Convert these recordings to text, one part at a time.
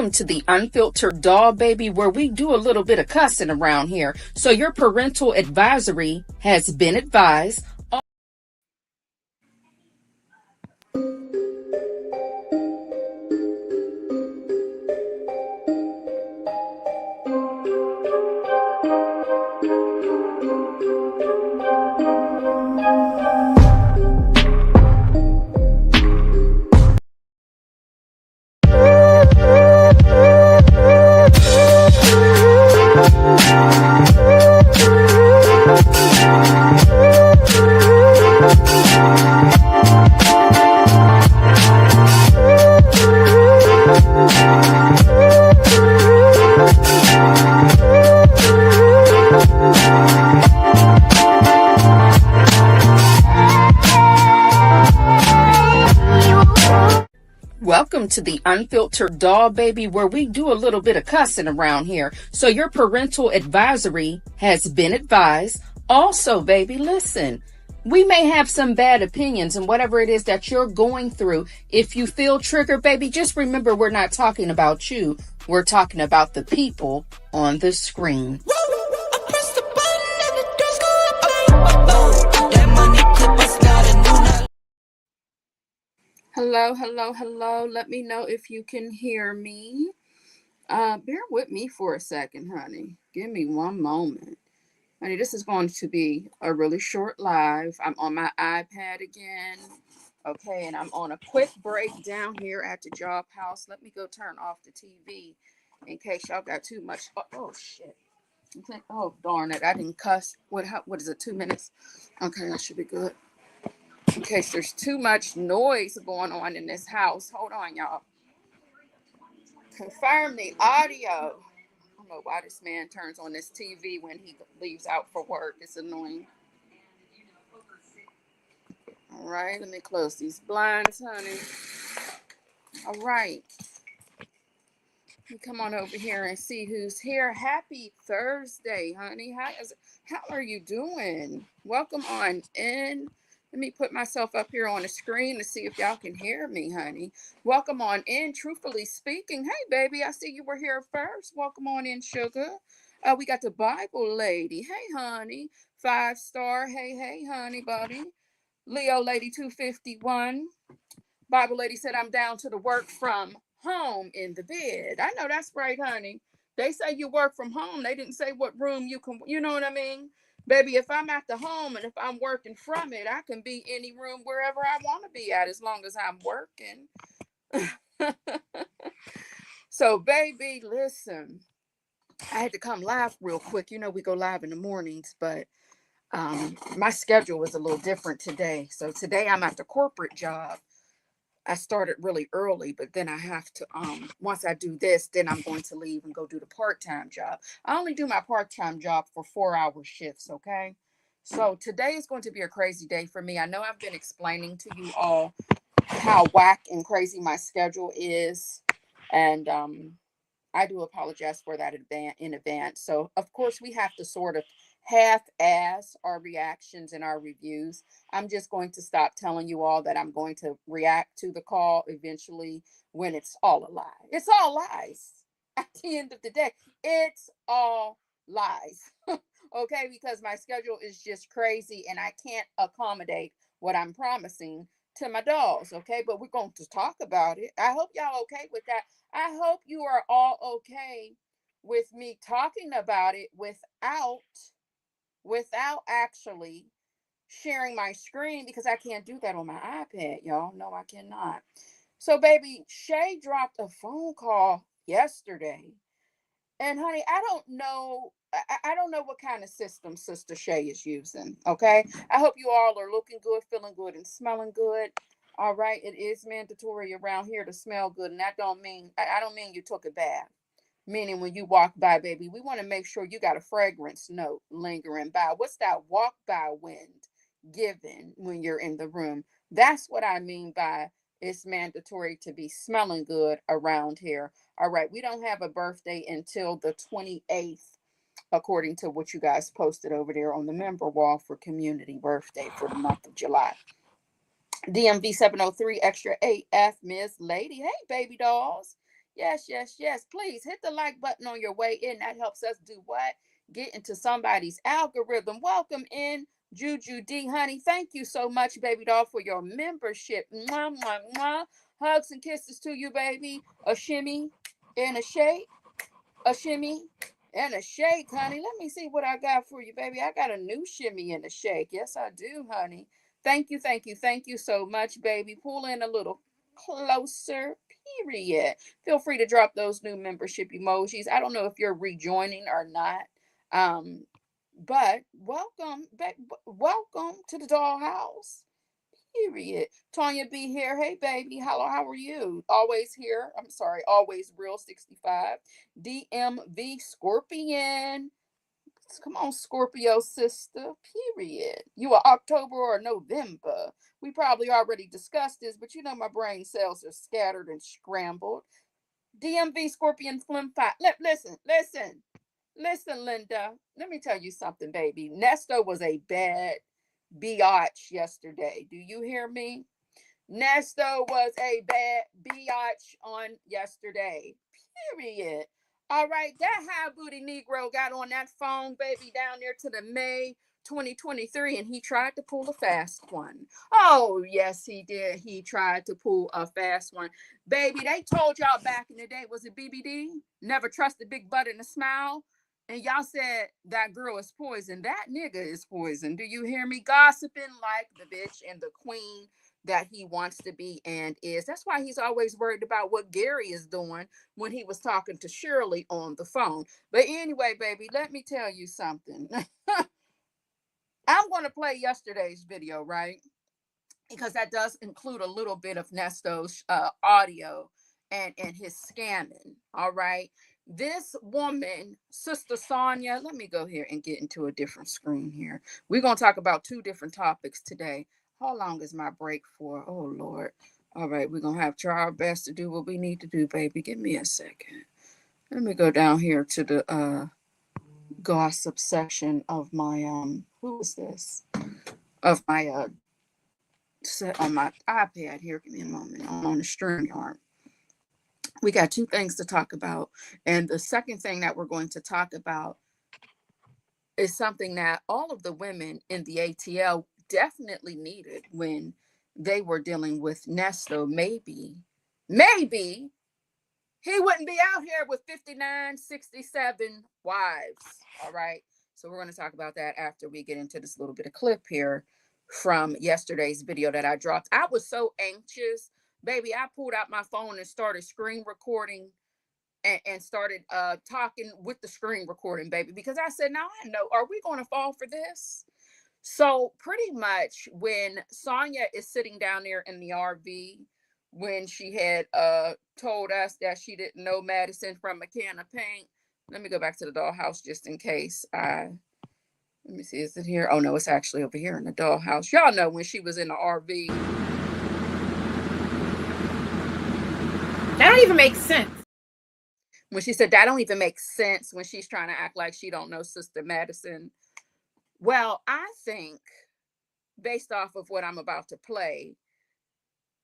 Welcome to the Unfiltered Doll, baby, where we do a little bit of cussing around here. So your parental advisory has been advised. Welcome to the Unfiltered Doll, baby, where we do a little bit of cussing around here. So your parental advisory has been advised. Also, baby, listen, we may have some bad opinions and whatever it is that you're going through. If you feel triggered, baby, just remember we're not talking about you. We're talking about the people on the screen. Hello. Let me know if you can hear me. Bear with me for a second, honey. Give me one moment. Honey, this is going to be a really short live. I'm on my iPad again. Okay, and I'm on a quick break down here at the job house. Let me go turn off the TV in case y'all got too much. Oh shit. Oh, darn it. I didn't cuss. What is it, 2 minutes? Okay, that should be good. In case there's too much noise going on in this house. Hold on, y'all. Confirm the audio. I don't know why this man turns on this TV when he leaves out for work. It's annoying. All right, let me close these blinds, honey. All right. Come on over here and see who's here. Happy Thursday, honey. How are you doing? Welcome on in. Let me put myself up here on the screen to see if y'all can hear me, honey. Welcome on in. Truthfully speaking, hey, baby, I see you were here first. Welcome on in, sugar. We got the Bible lady. Hey, honey. 5-star. Hey, honey, buddy. Leo lady 251. Bible lady said I'm down to the work from home in the bed. I know that's right, honey. They say you work from home. They didn't say what room you can, you know what I mean? Baby, if I'm at the home and if I'm working from it, I can be any room wherever I want to be at as long as I'm working. So, baby, listen, I had to come live real quick. You know, we go live in the mornings, but my schedule was a little different today. So today I'm at the corporate job. I started really early, but then I have to, once I do this, then I'm going to leave and go do the part-time job. I only do my part-time job for 4-hour shifts, okay? So today is going to be a crazy day for me. I know I've been explaining to you all how whack and crazy my schedule is, and I do apologize for that in advance. So, of course, we have to sort of half-ass our reactions and our reviews. I'm just going to stop telling you all that I'm going to react to the call eventually when it's all a lie. It's all lies. At the end of the day, it's all lies. Okay, because my schedule is just crazy and I can't accommodate what I'm promising to my dolls. Okay, but we're going to talk about it. I hope y'all okay with that. I hope you are all okay with me talking about it without actually sharing my screen, because I can't do that on my iPad, y'all. No, I cannot. So, baby, Shay dropped a phone call yesterday. And honey, I don't know what kind of system Sister Shay is using. Okay. I hope you all are looking good, feeling good, and smelling good. All right. It is mandatory around here to smell good. And I don't mean you took a bath. Meaning when you walk by, baby, we want to make sure you got a fragrance note lingering by. What's that walk by wind given when you're in the room? That's what I mean by it's mandatory to be smelling good around here. All right. We don't have a birthday until the 28th, according to what you guys posted over there on the member wall for community birthday for the month of July. DMV 703 extra AF Miss Lady. Hey, baby dolls. Yes, yes, yes. Please hit the like button on your way in. That helps us do what? Get into somebody's algorithm. Welcome in, Juju D, honey. Thank you so much, baby doll, for your membership. Mwah, mwah, mwah. Hugs and kisses to you, baby. A shimmy and a shake. A shimmy and a shake, honey. Let me see what I got for you, baby. I got a new shimmy and a shake. Yes, I do, honey. Thank you, thank you, thank you so much, baby. Pull in a little closer, period. Feel free to drop those new membership emojis. I don't know if you're rejoining or not. Um, but welcome to the dollhouse. Period. Tanya B here. Hey baby. Hello, how are you? Always here. I'm sorry, always real 65. DMV Scorpion. Come on, Scorpio sister. Period. You are October or November. We probably already discussed this, but you know my brain cells are scattered and scrambled. DMV Scorpion Flim Fight. Listen, Linda. Let me tell you something, baby. Nesto was a bad biatch yesterday. Do you hear me? Nesto was a bad biatch on yesterday. Period. All right, that high booty Negro got on that phone, baby, down there to the May 2023, and he tried to pull a fast one. Oh, yes, he did. He tried to pull a fast one. Baby, they told y'all back in the day, was it BBD? Never trust a big butt and a smile. And y'all said that girl is poison. That nigga is poison. Do you hear me? Gossiping like the bitch and the queen that he wants to be and is. That's why he's always worried about what Gary is doing when he was talking to Shirley on the phone. But anyway, baby, let me tell you something. I'm going to play yesterday's video, right? Because that does include a little bit of Nesto's audio and his scamming. All right. This woman, Sister Sonia, let me go here and get into a different screen here. We're going to talk about two different topics today. How long is my break for? Oh, Lord. All right. We're going to have to try our best to do what we need to do, baby. Give me a second. Let me go down here to the gossip section of my, who is this? Of my, set on my iPad here. Give me a moment. I'm on the StreamYard. We got two things to talk about. And the second thing that we're going to talk about is something that all of the women in the ATL definitely needed when they were dealing with Nesto. Maybe he wouldn't be out here with 59, 67 wives. All right. So we're going to talk about that after we get into this little bit of clip here from yesterday's video that I dropped. I was so anxious, baby. I pulled out my phone and started screen recording and started talking with the screen recording, baby, because I said, now I know, are we going to fall for this? So pretty much when Sonia is sitting down there in the RV, when she had told us that she didn't know Madison from a can of paint. Let me go back to the dollhouse just in case let me see, is it here? Oh no, it's actually over here in the dollhouse. Y'all know when she was in the RV. That don't even make sense. When she said that don't even make sense, when she's trying to act like she don't know Sister Madison. Well, I think based off of what I'm about to play,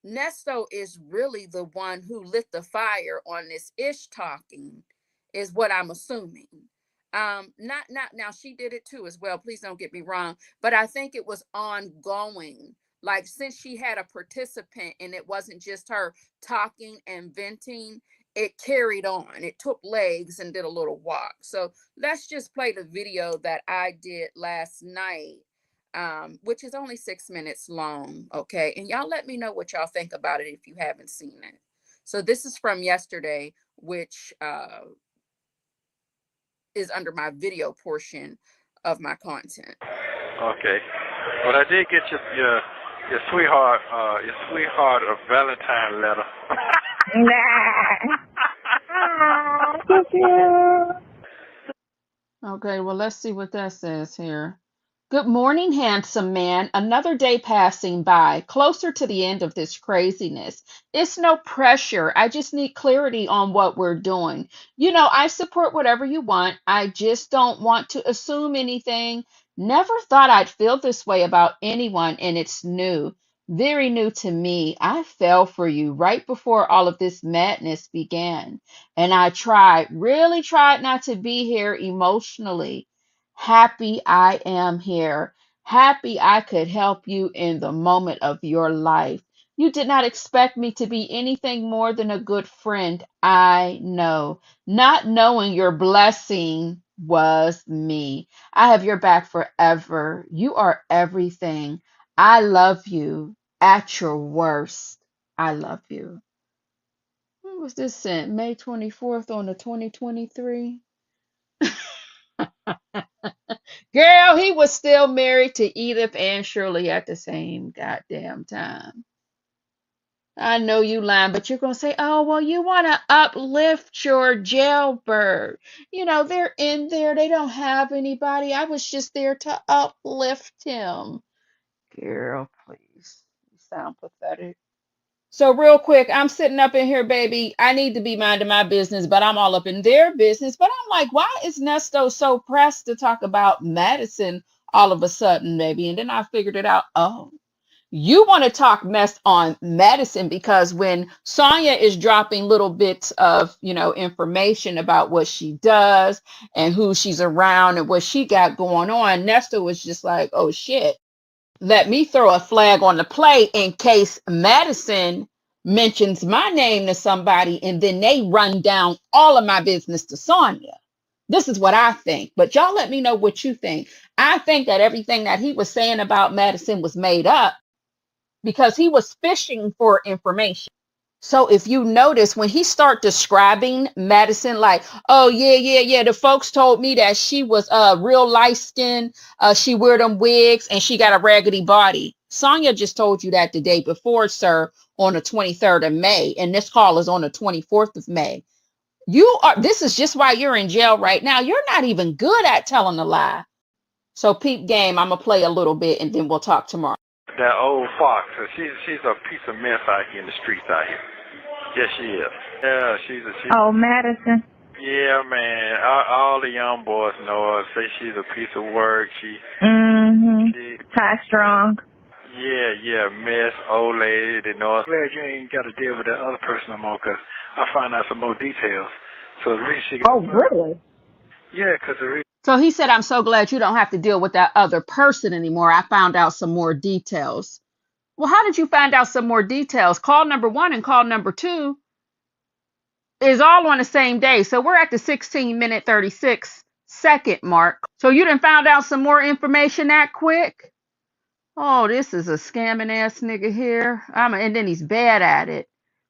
Nesto is really the one who lit the fire on this ish talking, is what I'm assuming. Not now, she did it too as well. Please don't get me wrong, but I think it was ongoing. Like since she had a participant and it wasn't just her talking and venting, it carried on. It took legs and did a little walk. So let's just play the video that I did last night, which is only 6 minutes long. Okay. And y'all let me know what y'all think about it if you haven't seen it. So this is from yesterday, which is under my video portion of my content. Okay. But I did get your sweetheart a Valentine letter. Okay, well, let's see what that says here. Good morning, handsome man. Another day passing by, closer to the end of this craziness. It's no pressure. I just need clarity on what we're doing. You know, I support whatever you want. I just don't want to assume anything. Never thought I'd feel this way about anyone, and it's new. Very new to me. I fell for you right before all of this madness began. And I really tried not to be here emotionally. Happy I am here. Happy I could help you in the moment of your life. You did not expect me to be anything more than a good friend. I know. Not knowing your blessing was me. I have your back forever. You are everything. I love you at your worst. I love you. When was this sent? May 24th on the 2023? Girl, he was still married to Edith and Shirley at the same goddamn time. I know you lying, but you're going to say, oh, well, you want to uplift your jailbird. You know, they're in there. They don't have anybody. I was just there to uplift him. Girl, please. You sound pathetic. So real quick, I'm sitting up in here, baby. I need to be minding my business, but I'm all up in their business. But I'm like, why is Nesto so pressed to talk about Madison all of a sudden, baby? And then I figured it out. Oh, you want to talk mess on Madison because when Sonya is dropping little bits of, information about what she does and who she's around and what she got going on, Nesto was just like, oh shit. Let me throw a flag on the play in case Madison mentions my name to somebody and then they run down all of my business to Sonya. This is what I think, but y'all let me know what you think. I think that everything that he was saying about Madison was made up because he was fishing for information. So if you notice when he start describing Madison, like, oh yeah, the folks told me that she was real light skinned, she wear them wigs and she got a raggedy body. Sonya just told you that the day before, sir, on the 23rd of May, and this call is on the 24th of May. This is just why you're in jail right now. You're not even good at telling a lie. So peep game, I'm gonna play a little bit and then we'll talk tomorrow. That old fox, she's a piece of mess out here in the streets out here. Yes, she is. Yeah, she's. Oh, Madison. Yeah, man. All the young boys know her. Say she's a piece of work. She. High strong. Yeah, mess, old lady. They know her. Glad you ain't got to deal with that other person no more, cause I find out some more details. So the reason she. Oh, really? Yeah, cause the reason. So he said, I'm so glad you don't have to deal with that other person anymore. I found out some more details. Well, how did you find out some more details? Call number 1 and call number 2 is all on the same day. So we're at the 16-minute 36-second mark. So you done found out some more information that quick? Oh, this is a scamming ass nigga here. And then he's bad at it.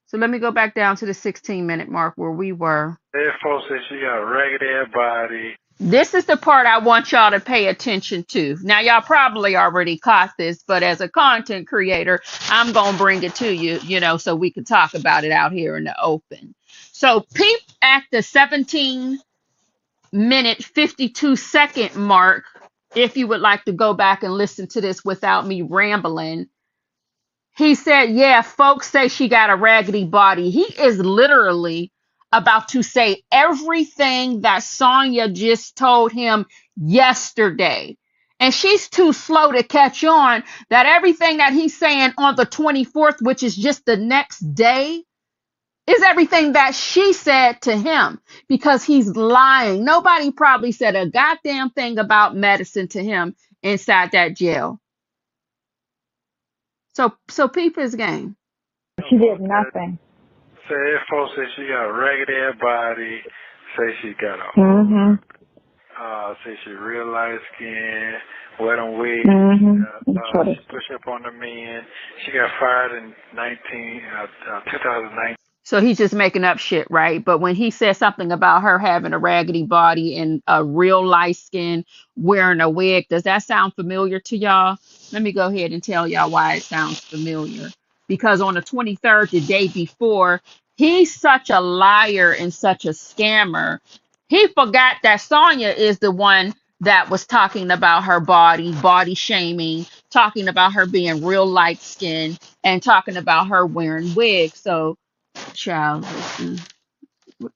So let me go back down to the 16-minute mark where we were. That folks said she got a ragged ass body. This is the part I want y'all to pay attention to. Now, y'all probably already caught this, but as a content creator, I'm going to bring it to you, so we can talk about it out here in the open. So peep at the 17-minute 52-second mark, if you would like to go back and listen to this without me rambling. He said, yeah, folks say she got a raggedy body. He is literally about to say everything that Sonya just told him yesterday. And she's too slow to catch on that everything that he's saying on the 24th, which is just the next day, is everything that she said to him because he's lying. Nobody probably said a goddamn thing about medicine to him inside that jail. So peep his game. She did nothing. Say folks say she got a ragged ass body. Say she got a say she real light skin, wear them wigs. She push up on the men. She got fired in 2019. So he's just making up shit, right? But when he said something about her having a raggedy body and a real light skin, wearing a wig, does that sound familiar to y'all? Let me go ahead and tell y'all why it sounds familiar. Because on the 23rd, the day before, he's such a liar and such a scammer. He forgot that Sonya is the one that was talking about her body shaming, talking about her being real light skinned, and talking about her wearing wigs. So, child, listen.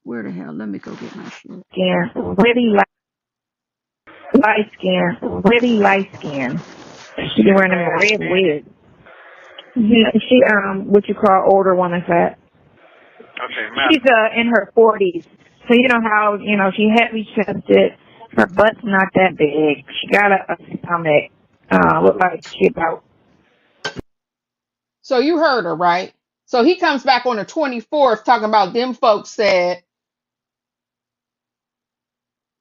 Where the hell? Let me go get my shit. Yeah, really light skin. Really light skin. She wearing a red wig. Yeah, she what you call older one is that? Okay, Matt. She's in her 40s. So you know how she heavy chested. Her butt's not that big. She got a stomach. Look like she about. So you heard her, right? So he comes back on the 24th talking about them folks said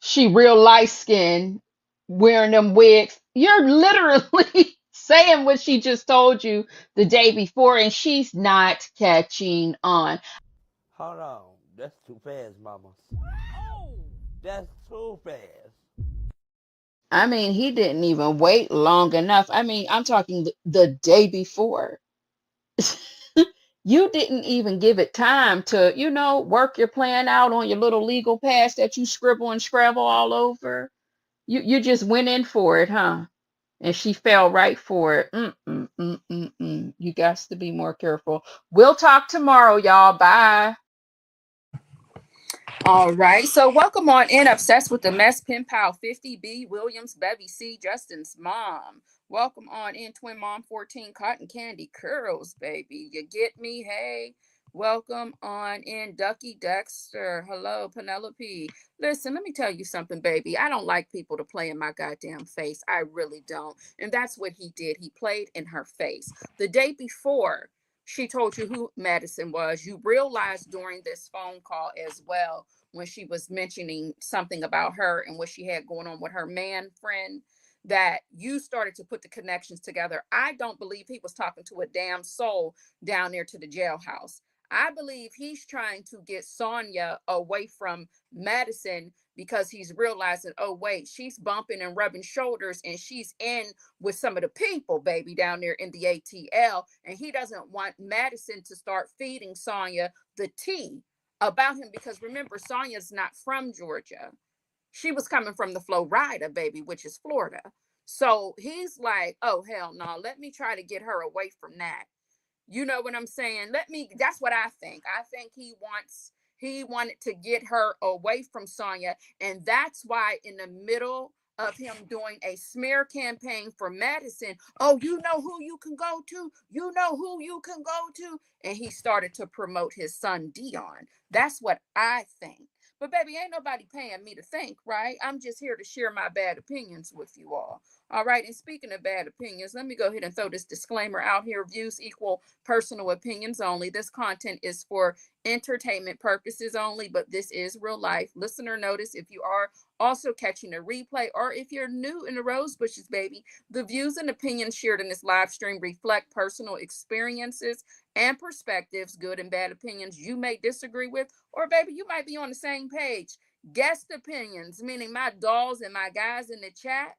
she real light skinned wearing them wigs. You're literally saying what she just told you the day before, and she's not catching on. Hold on. That's too fast, mama. That's too fast. I mean, he didn't even wait long enough. I mean, I'm talking the day before. You didn't even give it time to, work your plan out on your little legal pads that you scribble and scrabble all over. You just went in for it, huh? And she fell right for it. You got to be more careful. We'll talk tomorrow, y'all. Bye. All right. So welcome on in, Obsessed with the Mess, Pen Pal 50B, Williams, Bevy C, Justin's mom. Welcome on in, Twin Mom 14, Cotton Candy Curls, baby. You get me? Hey. Welcome on in, Ducky Dexter. Hello, Penelope. Listen, let me tell you something, baby. I don't like people to play in my goddamn face. I really don't. And that's what he did. He played in her face. The day before she told you who Madison was, you realized during this phone call as well, when she was mentioning something about her and what she had going on with her man friend, that you started to put the connections together. I don't believe he was talking to a damn soul down there to the jailhouse. I believe he's trying to get Sonya away from Madison because he's realizing, oh, wait, she's bumping and rubbing shoulders and she's in with some of the people, baby, down there in the ATL. And he doesn't want Madison to start feeding Sonya the tea about him because remember, Sonya's not from Georgia. She was coming from the Florida, baby, which is Florida. So he's like, oh, hell no, let me try to get her away from that. You know what I'm saying? That's what I think. I think he wanted to get her away from Sonya. And that's why in the middle of him doing a smear campaign for Madison, oh, you know who you can go to? You know who you can go to? And he started to promote his son, Dion. That's what I think. But baby, ain't nobody paying me to think, right? I'm just here to share my bad opinions with you all. All right. And speaking of bad opinions, let me go ahead and throw this disclaimer out here. Views equal personal opinions only. This content is for entertainment purposes only, but this is real life. Listener notice, if you are also catching a replay or if you're new in the rose bushes, baby, the views and opinions shared in this live stream reflect personal experiences and perspectives, good and bad opinions you may disagree with, or baby, you might be on the same page. Guest opinions, meaning my dolls and my guys in the chat,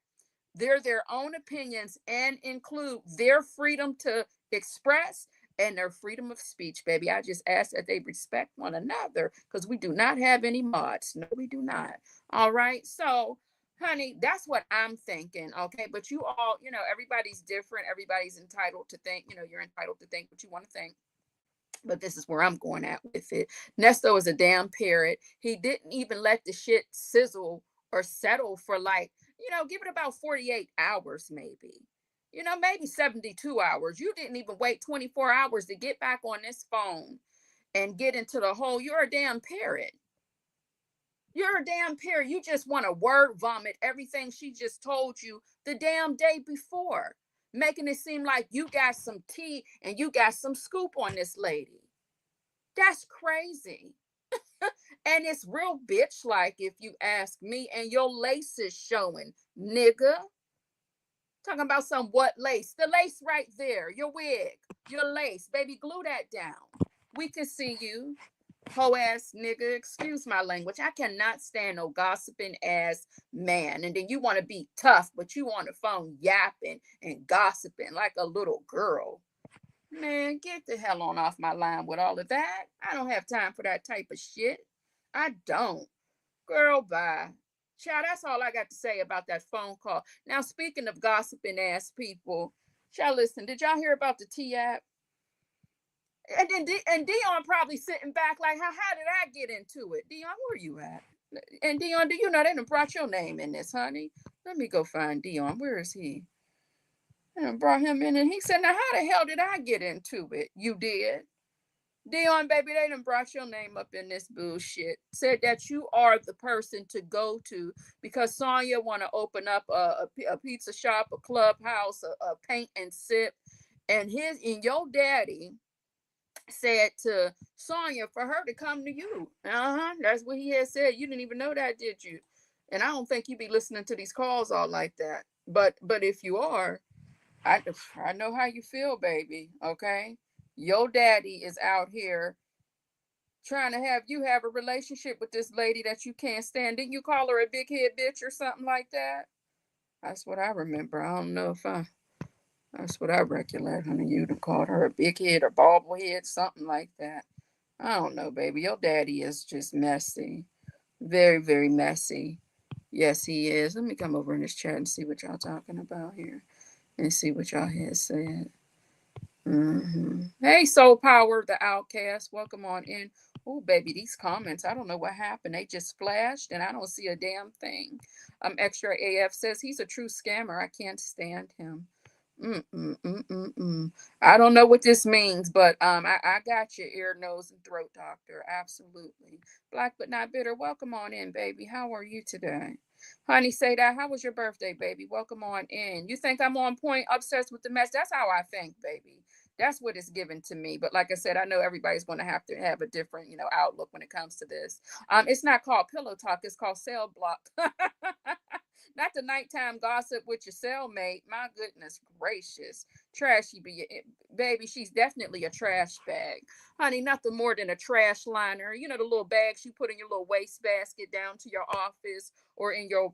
they're their own opinions and include their freedom to express and their freedom of speech, baby. I just ask that they respect one another because we do not have any mods. No, we do not. All right. So, honey, that's what I'm thinking. Okay. But you all, everybody's different. Everybody's entitled to think, you're entitled to think what you want to think. But this is where I'm going at with it. Nesto is a damn parrot. He didn't even let the shit sizzle or settle for give it about 48 hours, maybe. Maybe 72 hours. You didn't even wait 24 hours to get back on this phone and get into the whole, you're a damn parrot. You're a damn parrot. You just want to word vomit everything she just told you the damn day before, making it seem like you got some tea and you got some scoop on this lady. That's crazy. And it's real bitch like, if you ask me, and your lace is showing, nigga. Talking about some what lace? The lace right there, your wig, your lace. Baby, glue that down. We can see you. Ho ass nigga, excuse my language. I cannot stand no gossiping ass man. And then you want to be tough, but you on the phone yapping and gossiping like a little girl. Man, get the hell on off my line with all of that. I don't have time for that type of shit. I don't. Girl, bye. Child, that's all I got to say about that phone call. Now, speaking of gossiping ass people, child, listen, did y'all hear about the T app? And then Dion probably sitting back like, how did I get into it? Dion, where you at? And Dion, do you know they done brought your name in this, honey? Let me go find Dion. Where is he? And brought him in, and he said, now how the hell did I get into it? You did. Dion, baby, they done brought your name up in this bullshit. Said that you are the person to go to because Sonya want to open up a pizza shop, a clubhouse, a paint and sip. And your daddy said to Sonya for her to come to you. That's what he had said. You didn't even know that, did you? And I don't think you be listening to these calls all like that. But if you are, I know how you feel, baby. Okay, your daddy is out here trying to have you have a relationship with this lady that you can't stand. Didn't you call her a big head bitch or something like that? That's what I remember. I don't know if that's what I recollect, honey. You done called her a big head or bobblehead, something like that. I don't know, baby. Your daddy is just messy. Very, very messy. Yes, he is. Let me come over in this chat and see what y'all talking about here and see what y'all had said. Hey, Soul Power, the Outcast. Welcome on in. Oh, baby, these comments. I don't know what happened. They just flashed and I don't see a damn thing. Extra AF says he's a true scammer. I can't stand him. I don't know what this means, but I got your ear, nose, and throat doctor. Absolutely. Black but not bitter. Welcome on in, baby. How are you today? Honey, say that. How was your birthday, baby? Welcome on in. You think I'm on point, obsessed with the mess? That's how I think, baby. That's what it's given to me. But like I said, I know everybody's going to have a different, outlook when it comes to this. It's not called pillow talk. It's called cell block. Not the nighttime gossip with your cellmate. My goodness gracious. Trashy baby. She's definitely a trash bag. Honey, nothing more than a trash liner. You know, the little bags you put in your little waste basket down to your office or in your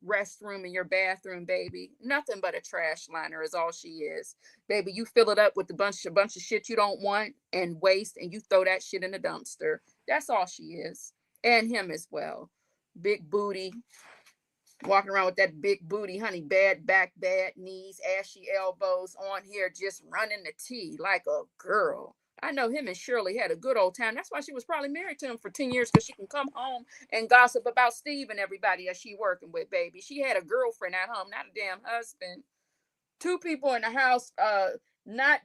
restroom in your bathroom, baby. Nothing but a trash liner is all she is. Baby, you fill it up with a bunch of shit you don't want and waste, and you throw that shit in the dumpster. That's all she is. And him as well. Big booty. Walking around with that big booty, honey, bad back, bad knees, ashy elbows on here, just running the tea like a girl. I know him and Shirley had a good old time. That's why she was probably married to him for 10 years, because she can come home and gossip about Steve and everybody that she working with, baby. She had a girlfriend at home, not a damn husband. Two people in the house, not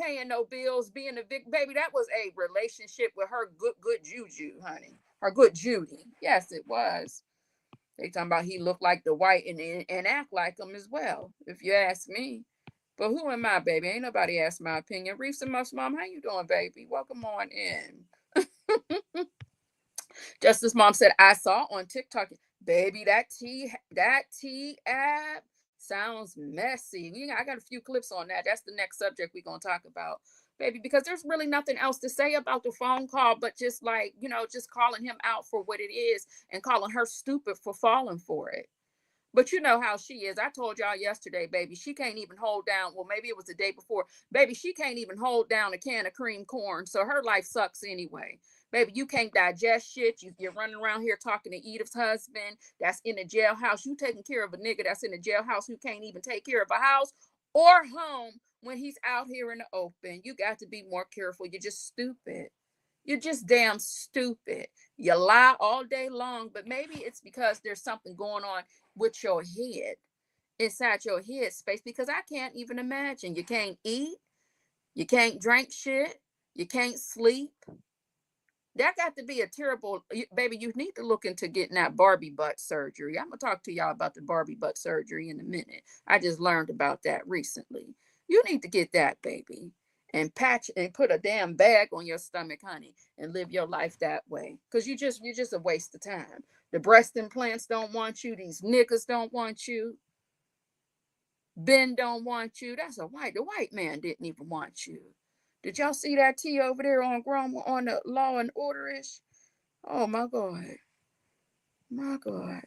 paying no bills, being a big baby. That was a relationship with her good juju, honey. Her good Judy. Yes, it was. They talking about he looked like the white and act like him as well, if you ask me. But who am I, baby? Ain't nobody asked my opinion. Reefs and Muffs Mom, how you doing, baby? Welcome on in. Justice Mom said, I saw on TikTok, baby, that T app sounds messy. I got a few clips on that. That's the next subject we're going to talk about, baby, because there's really nothing else to say about the phone call, but just like, just calling him out for what it is and calling her stupid for falling for it. But you know how she is. I told y'all yesterday, baby, she can't even hold down. Well, maybe it was the day before. Baby, she can't even hold down a can of cream corn. So her life sucks anyway. Baby, you can't digest shit. You're running around here talking to Edith's husband that's in a jailhouse. You taking care of a nigga that's in a jailhouse who can't even take care of a house or home when he's out here in the open. You got to be more careful. You're just stupid. You're just damn stupid. You lie all day long, but maybe it's because there's something going on with your head, inside your head space, because I can't even imagine. You can't eat, you can't drink shit, you can't sleep. That got to be a terrible, baby, you need to look into getting that Barbie butt surgery. I'm going to talk to y'all about the Barbie butt surgery in a minute. I just learned about that recently. You need to get that, baby, and patch and put a damn bag on your stomach, honey, and live your life that way. Because you're just a waste of time. The breast implants don't want you. These niggas don't want you. Ben don't want you. The white man didn't even want you. Did y'all see that T over there on the Law and Order-ish? Oh my God. My God.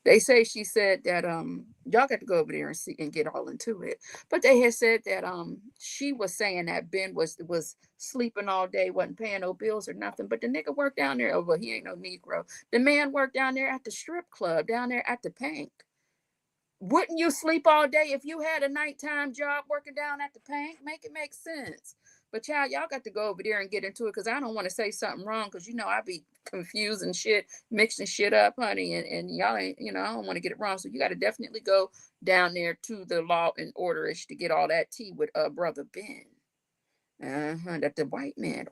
They say she said that y'all got to go over there and see and get all into it. But they had said that she was saying that Ben was sleeping all day, wasn't paying no bills or nothing. But the nigga worked down there. Oh, well, he ain't no Negro. The man worked down there at the strip club, down there at the Pink. Wouldn't you sleep all day if you had a nighttime job working down at the Pink? Make it make sense. But y'all got to go over there and get into it, because I don't want to say something wrong, because I be confusing shit, mixing shit up, honey, and y'all ain't, I don't want to get it wrong. So you got to definitely go down there to the Law and Order-ish to get all that tea with brother Ben. That the white man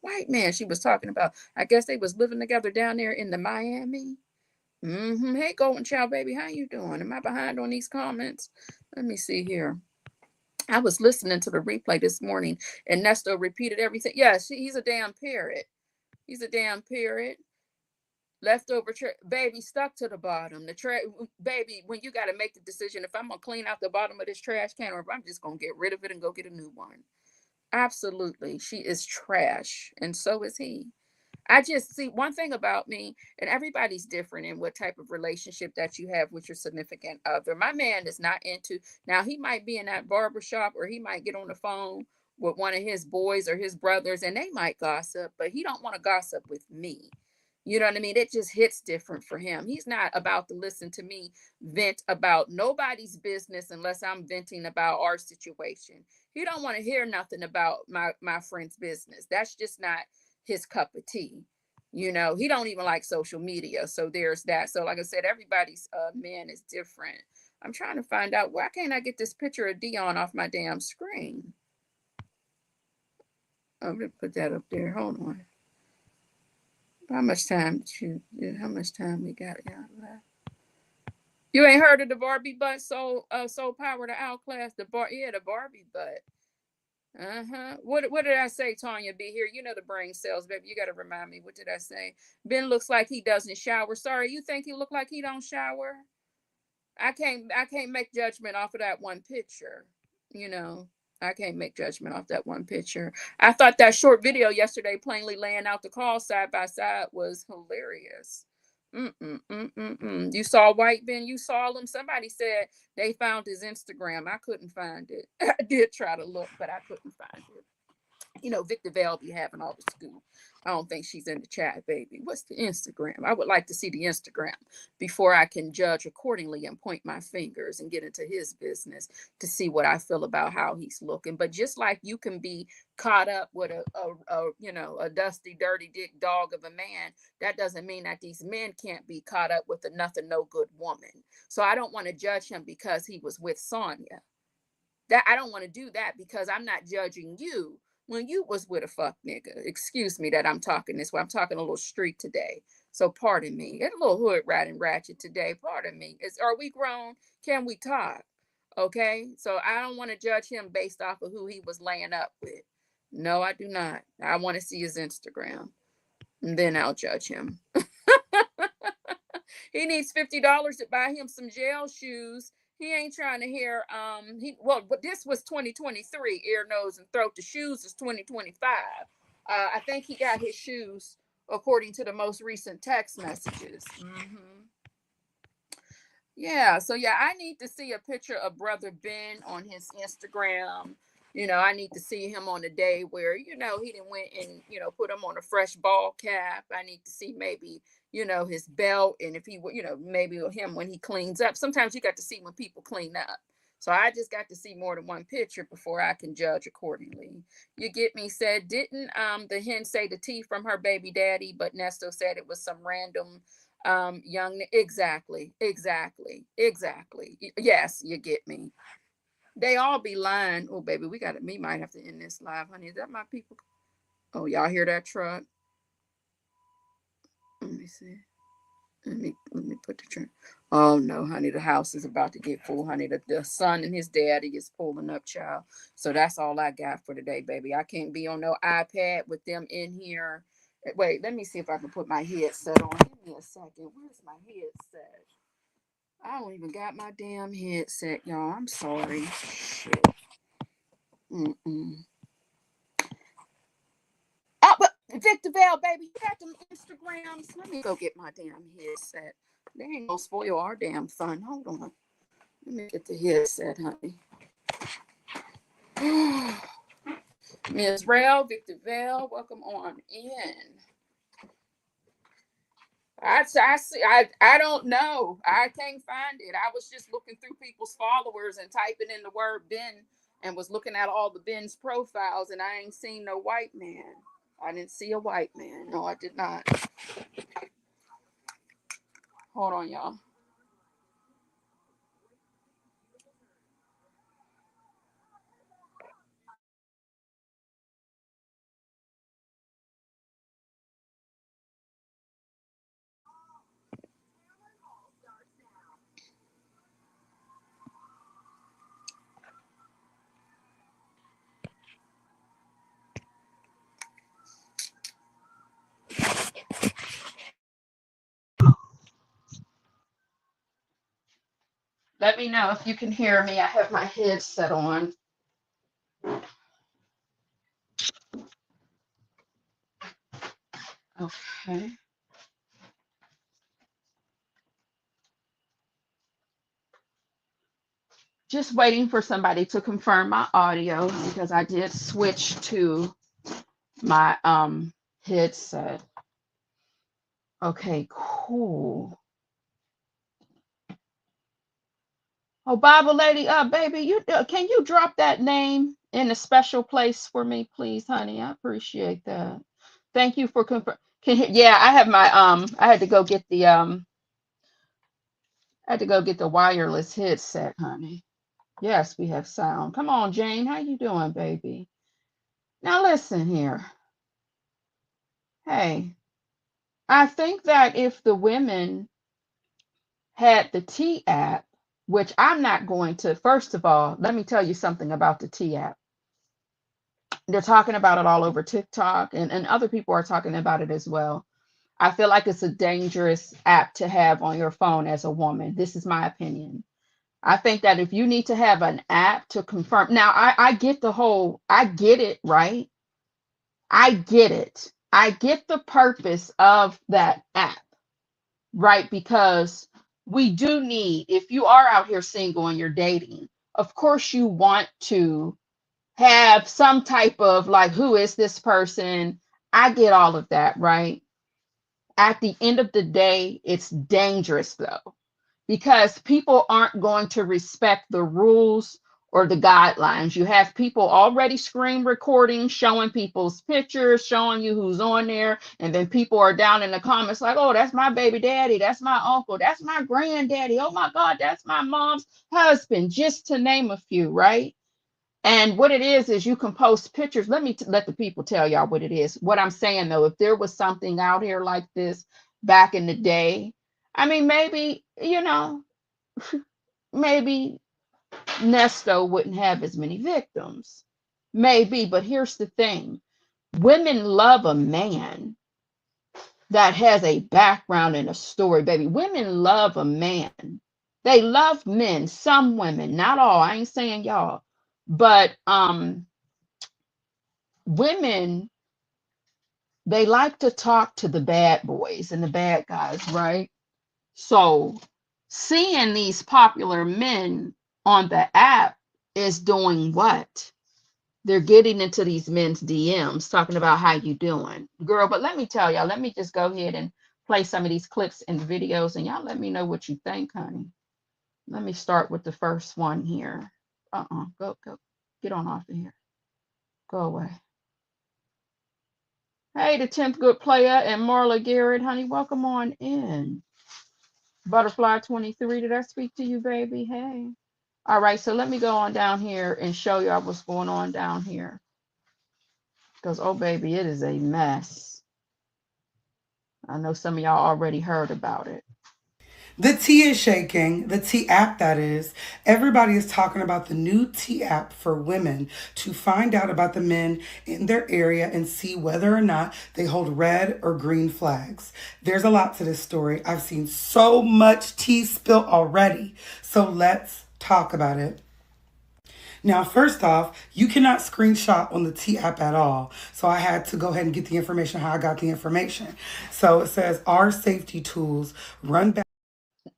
she was talking about. I guess they was living together down there in the Miami. Hey, Golden Child, baby, how you doing? Am I behind on these comments? Let me see here. I was listening to the replay this morning, and Nesto repeated everything. Yes, he's a damn parrot. He's a damn parrot. Leftover baby, stuck to the bottom. Baby, when you got to make the decision if I'm gonna clean out the bottom of this trash can, or if I'm just gonna get rid of it and go get a new one. Absolutely, she is trash, and so is he. I just see one thing about me, and everybody's different in what type of relationship that you have with your significant other. My man is not into, now he might be in that barbershop, or he might get on the phone with one of his boys or his brothers, and they might gossip, but he don't want to gossip with me. You know what I mean? It just hits different for him. He's not about to listen to me vent about nobody's business unless I'm venting about our situation. He don't want to hear nothing about my friend's business. That's just not his cup of tea. He don't even like social media. So there's that. So like I said, everybody's man is different. I'm trying to find out, why can't I get this picture of Dion off my damn screen? I'm gonna put that up there. Hold on. How much time we got? You ain't heard of the Barbie butt soul power to outclass the Barbie butt. What did I say, Tanya? Be here. The brain cells, baby. You got to remind me. What did I say? Ben looks like he doesn't shower. Sorry, you think he look like he don't shower? I can't make judgment off of that one picture. I can't make judgment off that one picture. I thought that short video yesterday, plainly laying out the call side by side, was hilarious. You saw White Ben? You saw him? Somebody said they found his Instagram. I couldn't find it. I did try to look, but I couldn't find it. Victor Vale be having all the scoop. I don't think she's in the chat, baby. What's the Instagram? I would like to see the Instagram before I can judge accordingly and point my fingers and get into his business to see what I feel about how he's looking. But just like you can be caught up with a dusty, dirty dick dog of a man, that doesn't mean that these men can't be caught up with a nothing, no good woman. So I don't want to judge him because he was with Sonya. That I don't want to do that, because I'm not judging you when you was with a fuck nigga. Excuse me that I'm talking this way. I'm talking a little street today. So pardon me. It's a little hood riding ratchet today. Pardon me. Are we grown? Can we talk? Okay. So I don't want to judge him based off of who he was laying up with. No, I do not. I want to see his Instagram, and then I'll judge him. He needs $50 to buy him some gel shoes. He ain't trying to hear, but this was 2023, ear, nose, and throat. The shoes is 2025. I think he got his shoes according to the most recent text messages. Yeah, so I need to see a picture of Brother Ben on his Instagram. I need to see him on a day where, he didn't went and, put him on a fresh ball cap. I need to see maybe, his belt, and if he, maybe him when he cleans up. Sometimes you got to see when people clean up. So I just got to see more than one picture before I can judge accordingly. You get me? Said, didn't the hen say the tea from her baby daddy, but Nesto said it was some random young. Exactly. Yes, you get me. They all be lying. Oh, baby, we might have to end this live, honey. Is that my people? Oh, y'all hear that truck? Let me see. Let me put the truck. Oh no, honey, the house is about to get full, honey. The son and his daddy is pulling up, child. So that's all I got for today, baby. I can't be on no iPad with them in here. Wait, let me see if I can put my headset on. Give me a second. Where's my headset? I don't even got my damn headset, y'all. I'm sorry. Shit. Oh, but Victor Vale, baby, you got them Instagrams? Let me go get my damn headset. They ain't gonna spoil our damn fun. Hold on. Let me get the headset, honey. Ms. Rail, Victor Vale, welcome on in. I don't know. I can't find it. I was just looking through people's followers and typing in the word Ben, and was looking at all the men's profiles, and I ain't seen no white man. I didn't see a white man. No, I did not. Hold on, y'all. Let me know if you can hear me. I have my headset on. Okay. Just waiting for somebody to confirm my audio because I did switch to my headset. Okay, cool. Oh, Bible lady, baby, you can you drop that name in a special place for me, please, honey? I appreciate that. Thank you for confirm. Yeah, I have my I had to go get the wireless headset, honey. Yes, we have sound. Come on, Jane, how you doing, baby? Now listen here. Hey, I think that if the women had the T app, which I'm not going to, first of all, let me tell you something about the T app. They're talking about it all over TikTok, and other people are talking about it as well. I feel like it's a dangerous app to have on your phone as a woman. This is my opinion. I think that if you need to have an app to confirm, now I get I get it, right? I get it. I get the purpose of that app, right? Because we do need, if you are out here single and you're dating, of course you want to have some type of like, who is this person? I get all of that, right? At the end of the day, it's dangerous though, because people aren't going to respect the rules or the guidelines. You have people already screen recording, showing people's pictures, showing you who's on there. And then people are down in the comments like, oh, that's my baby daddy. That's my uncle. That's my granddaddy. Oh my God, that's my mom's husband, just to name a few, right? And what it is you can post pictures. Let me let the people tell y'all what it is. What I'm saying though, if there was something out here like this back in the day, I mean, maybe, maybe Nesto wouldn't have as many victims. Maybe, but here's the thing. Women love a man that has a background and a story, baby. Women love a man. They love men, some women, not all. I ain't saying y'all. But women, they like to talk to the bad boys and the bad guys, right? So seeing these popular men on the app is doing what? They're getting into these men's DMs talking about how you doing, girl. But let me tell y'all, let me just go ahead and play some of these clips and videos, and y'all let me know what you think, honey. Let me start with the first one here. Go, get on off of here. Go away. Hey, the 10th good player and Marla Garrett, honey, welcome on in. Butterfly 23, did I speak to you, baby? Hey. All right, so let me go on down here and show y'all what's going on down here. Because, oh, baby, it is a mess. I know some of y'all already heard about it. The tea is shaking, the tea app that is. Everybody is talking about the new tea app for women to find out about the men in their area and see whether or not they hold red or green flags. There's a lot to this story. I've seen so much tea spilt already. So let's talk about it. Now, first off, you cannot screenshot on the T app at all. So I had to go ahead and get the information how I got the information. So it says our safety tools run back.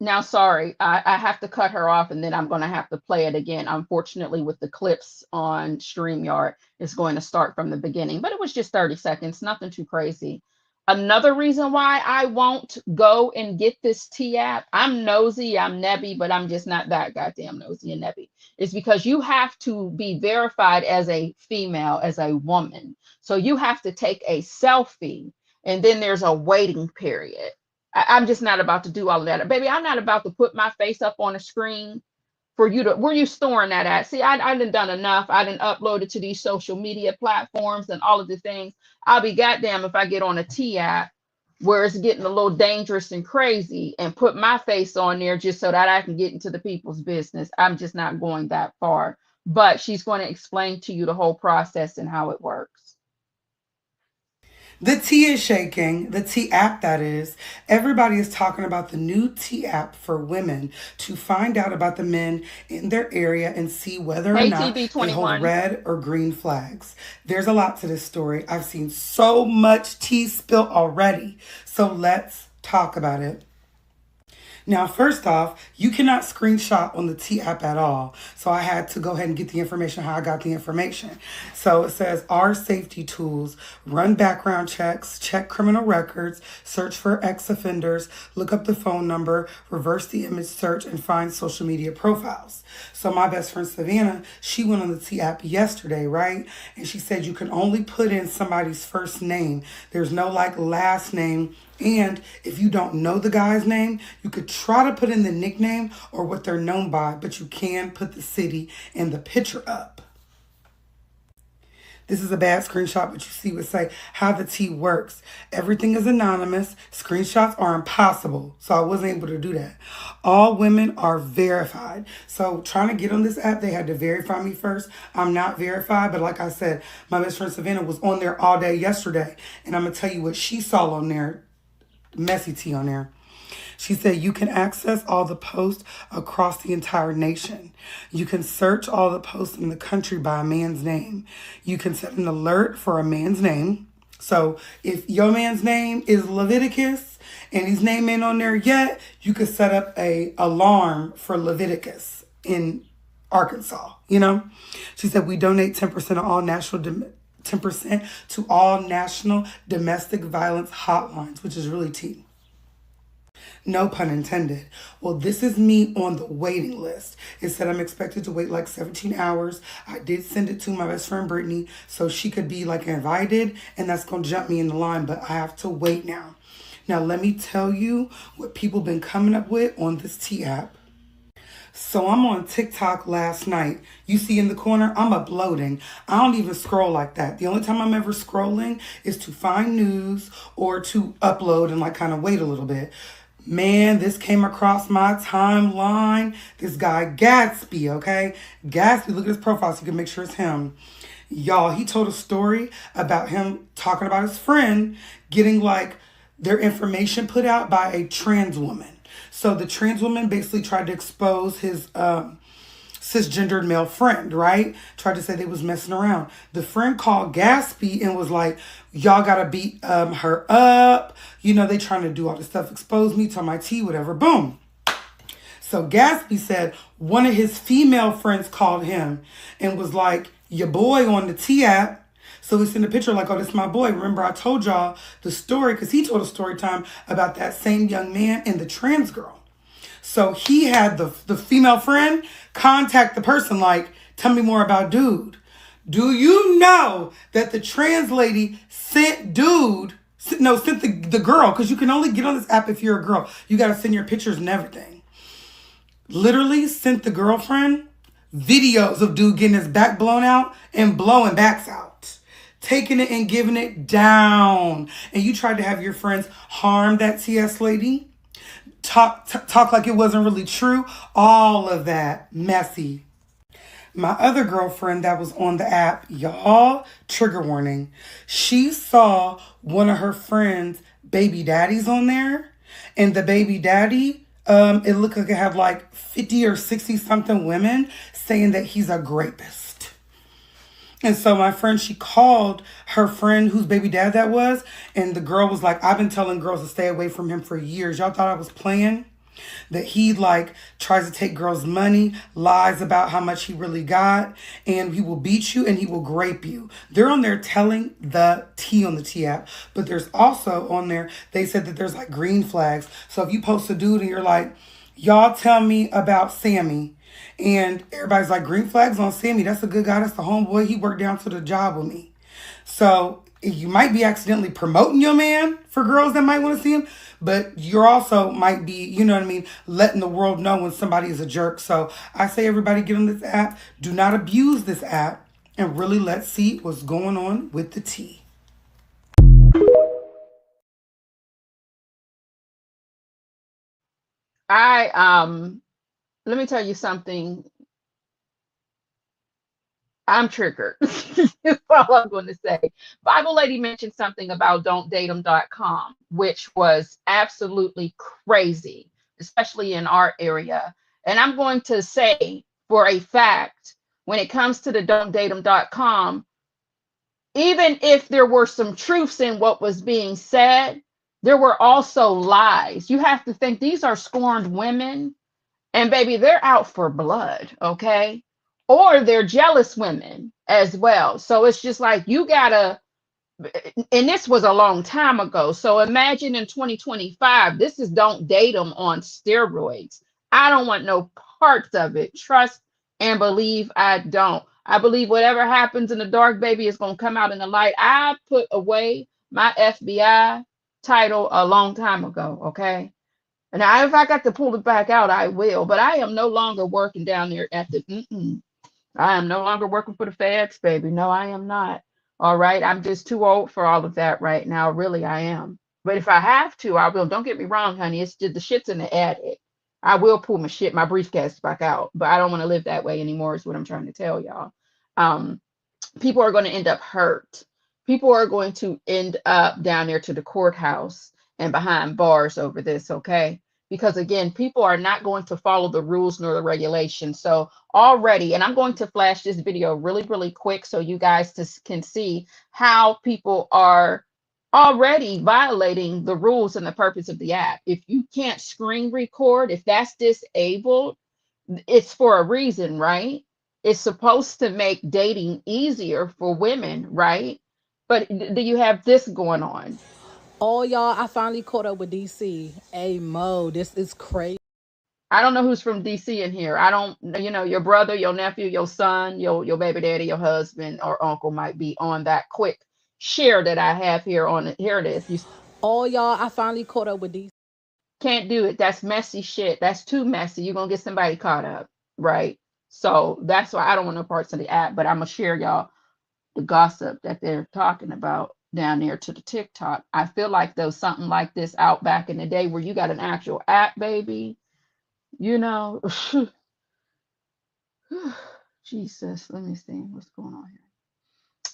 Now, sorry, I have to cut her off and then I'm going to have to play it again. Unfortunately, with the clips on StreamYard, it's going to start from the beginning, but it was just 30 seconds, nothing too crazy. Another reason why I won't go and get this T app, I'm nosy, I'm nebby, but I'm just not that goddamn nosy and nebby. It's because you have to be verified as a female, as a woman. So you have to take a selfie, and then there's a waiting period. I'm just not about to do all of that. Baby, I'm not about to put my face up on a screen for you to, where you storing that at? See, I done enough. I done uploaded to these social media platforms and all of the things. I'll be goddamn if I get on a T app where it's getting a little dangerous and crazy and put my face on there just so that I can get into the people's business. I'm just not going that far. But she's going to explain to you the whole process and how it works. The tea is shaking, the tea app that is. Everybody is talking about the new tea app for women to find out about the men in their area and see whether or not they hold red or green flags. There's a lot to this story. I've seen so much tea spilt already. So let's talk about it. Now, first off, you cannot screenshot on the T app at all. So I had to go ahead and get the information how I got the information. So it says our safety tools, run background checks, check criminal records, search for ex-offenders, look up the phone number, reverse the image search, and find social media profiles. So my best friend Savannah, she went on the T app yesterday, right? And she said you can only put in somebody's first name. There's no like last name. And if you don't know the guy's name, you could try to put in the nickname or what they're known by, but you can put the city and the picture up. This is a bad screenshot, but you see what say how the tea works. Everything is anonymous. Screenshots are impossible. So I wasn't able to do that. All women are verified. So trying to get on this app, they had to verify me first. I'm not verified, but like I said, my best friend Savannah was on there all day yesterday. And I'm going to tell you what she saw on there. Messy tea on there. She said you can access all the posts across the entire nation. You can search all the posts in the country by a man's name. You can set an alert for a man's name. So if your man's name is Leviticus and his name ain't on there yet, you could set up a alarm for Leviticus in Arkansas, you know? She said we donate 10% of all 10% to all national domestic violence hotlines, which is really tea. No pun intended. Well, this is me on the waiting list. It said I'm expected to wait like 17 hours. I did send it to my best friend Brittany so she could be like invited, and that's going to jump me in the line, but I have to wait now. Now, let me tell you what people been coming up with on this tea app. So I'm on TikTok last night. You see in the corner, I'm uploading. I don't even scroll like that. The only time I'm ever scrolling is to find news or to upload and like kind of wait a little bit. Man, this came across my timeline. This guy, Gatsby, okay? Gatsby, look at his profile so you can make sure it's him. Y'all, he told a story about him talking about his friend getting like their information put out by a trans woman. So the trans woman basically tried to expose his cisgendered male friend, right? Tried to say they was messing around. The friend called Gatsby and was like, y'all gotta beat her up. You know, they trying to do all this stuff, expose me to my tea, whatever. Boom. So Gatsby said one of his female friends called him and was like, your boy on the tea app. So he sent a picture like, oh, this is my boy. Remember, I told y'all the story because he told a story time about that same young man and the trans girl. So he had the female friend contact the person like, tell me more about dude. Do you know that the trans lady sent the girl, because you can only get on this app if you're a girl. You got to send your pictures and everything. Literally sent the girlfriend videos of dude getting his back blown out and blowing backs out. Taking it and giving it down. And you tried to have your friends harm that TS lady. Talk like it wasn't really true. All of that. Messy. My other girlfriend that was on the app, y'all, trigger warning. She saw one of her friends' baby daddies on there. And the baby daddy, it looked like it had like 50 or 60 something women saying that he's a rapist. And so my friend, she called her friend whose baby dad that was. And the girl was like, I've been telling girls to stay away from him for years. Y'all thought I was playing? that he like tries to take girls' money, lies about how much he really got, and he will beat you and he will grape you. They're on there telling the tea on the T app, but there's also on there, they said that there's like green flags. So if you post a dude and you're like, y'all tell me about Sammy, and everybody's like, green flags on Sammy, that's a good guy, that's the homeboy, he worked down to the job with me. So you might be accidentally promoting your man for girls that might want to see him, but you're also might be, you know what I mean, letting the world know when somebody is a jerk. So I say everybody get on this app. Do not abuse this app and really let's see what's going on with the tea. Let me tell you something. I'm triggered. That's all I'm going to say. Bible Lady mentioned something about don'tdate'em.com, which was absolutely crazy, especially in our area. And I'm going to say for a fact, when it comes to the don'tdate'em.com, even if there were some truths in what was being said, there were also lies. You have to think these are scorned women, and baby, they're out for blood, okay? Or they're jealous women as well. So it's just like you gotta, and this was a long time ago. So imagine in 2025, this is don't date them on steroids. I don't want no parts of it. Trust and believe I don't. I believe whatever happens in the dark, baby, is gonna come out in the light. I put away my FBI title a long time ago, okay? And if I got to pull it back out, I will. But I am no longer working down there at the. I am no longer working for the feds, baby. No, I am not. All right. I'm just too old for all of that right now. Really, I am. But if I have to, I will. Don't get me wrong, honey. It's just the shit's in the attic. I will pull my briefcase back out. But I don't want to live that way anymore, is what I'm trying to tell y'all. Um, People are going to end up hurt. People are going to end up down there to the courthouse and behind bars over this, okay? Because again, people are not going to follow the rules nor the regulations. So already, and I'm going to flash this video really, really quick so you guys can see how people are already violating the rules and the purpose of the app. If you can't screen record, if that's disabled, it's for a reason, right? It's supposed to make dating easier for women, right? But do you have this going on? Oh, y'all, I finally caught up with DC. Hey, Mo, this is crazy. I don't know who's from DC in here. I don't, your brother, your nephew, your son, your baby daddy, your husband, or uncle might be on that quick share that I have here on it. Here it is. You Oh, y'all, I finally caught up with DC. can't do it. That's messy shit. That's too messy. You're gonna get somebody caught up, right? So that's why I don't want no parts of the app, but I'm gonna share y'all the gossip that they're talking about down there to the TikTok. I feel like there was something like this out back in the day where you got an actual app, baby. You know, Jesus, let me see what's going on here.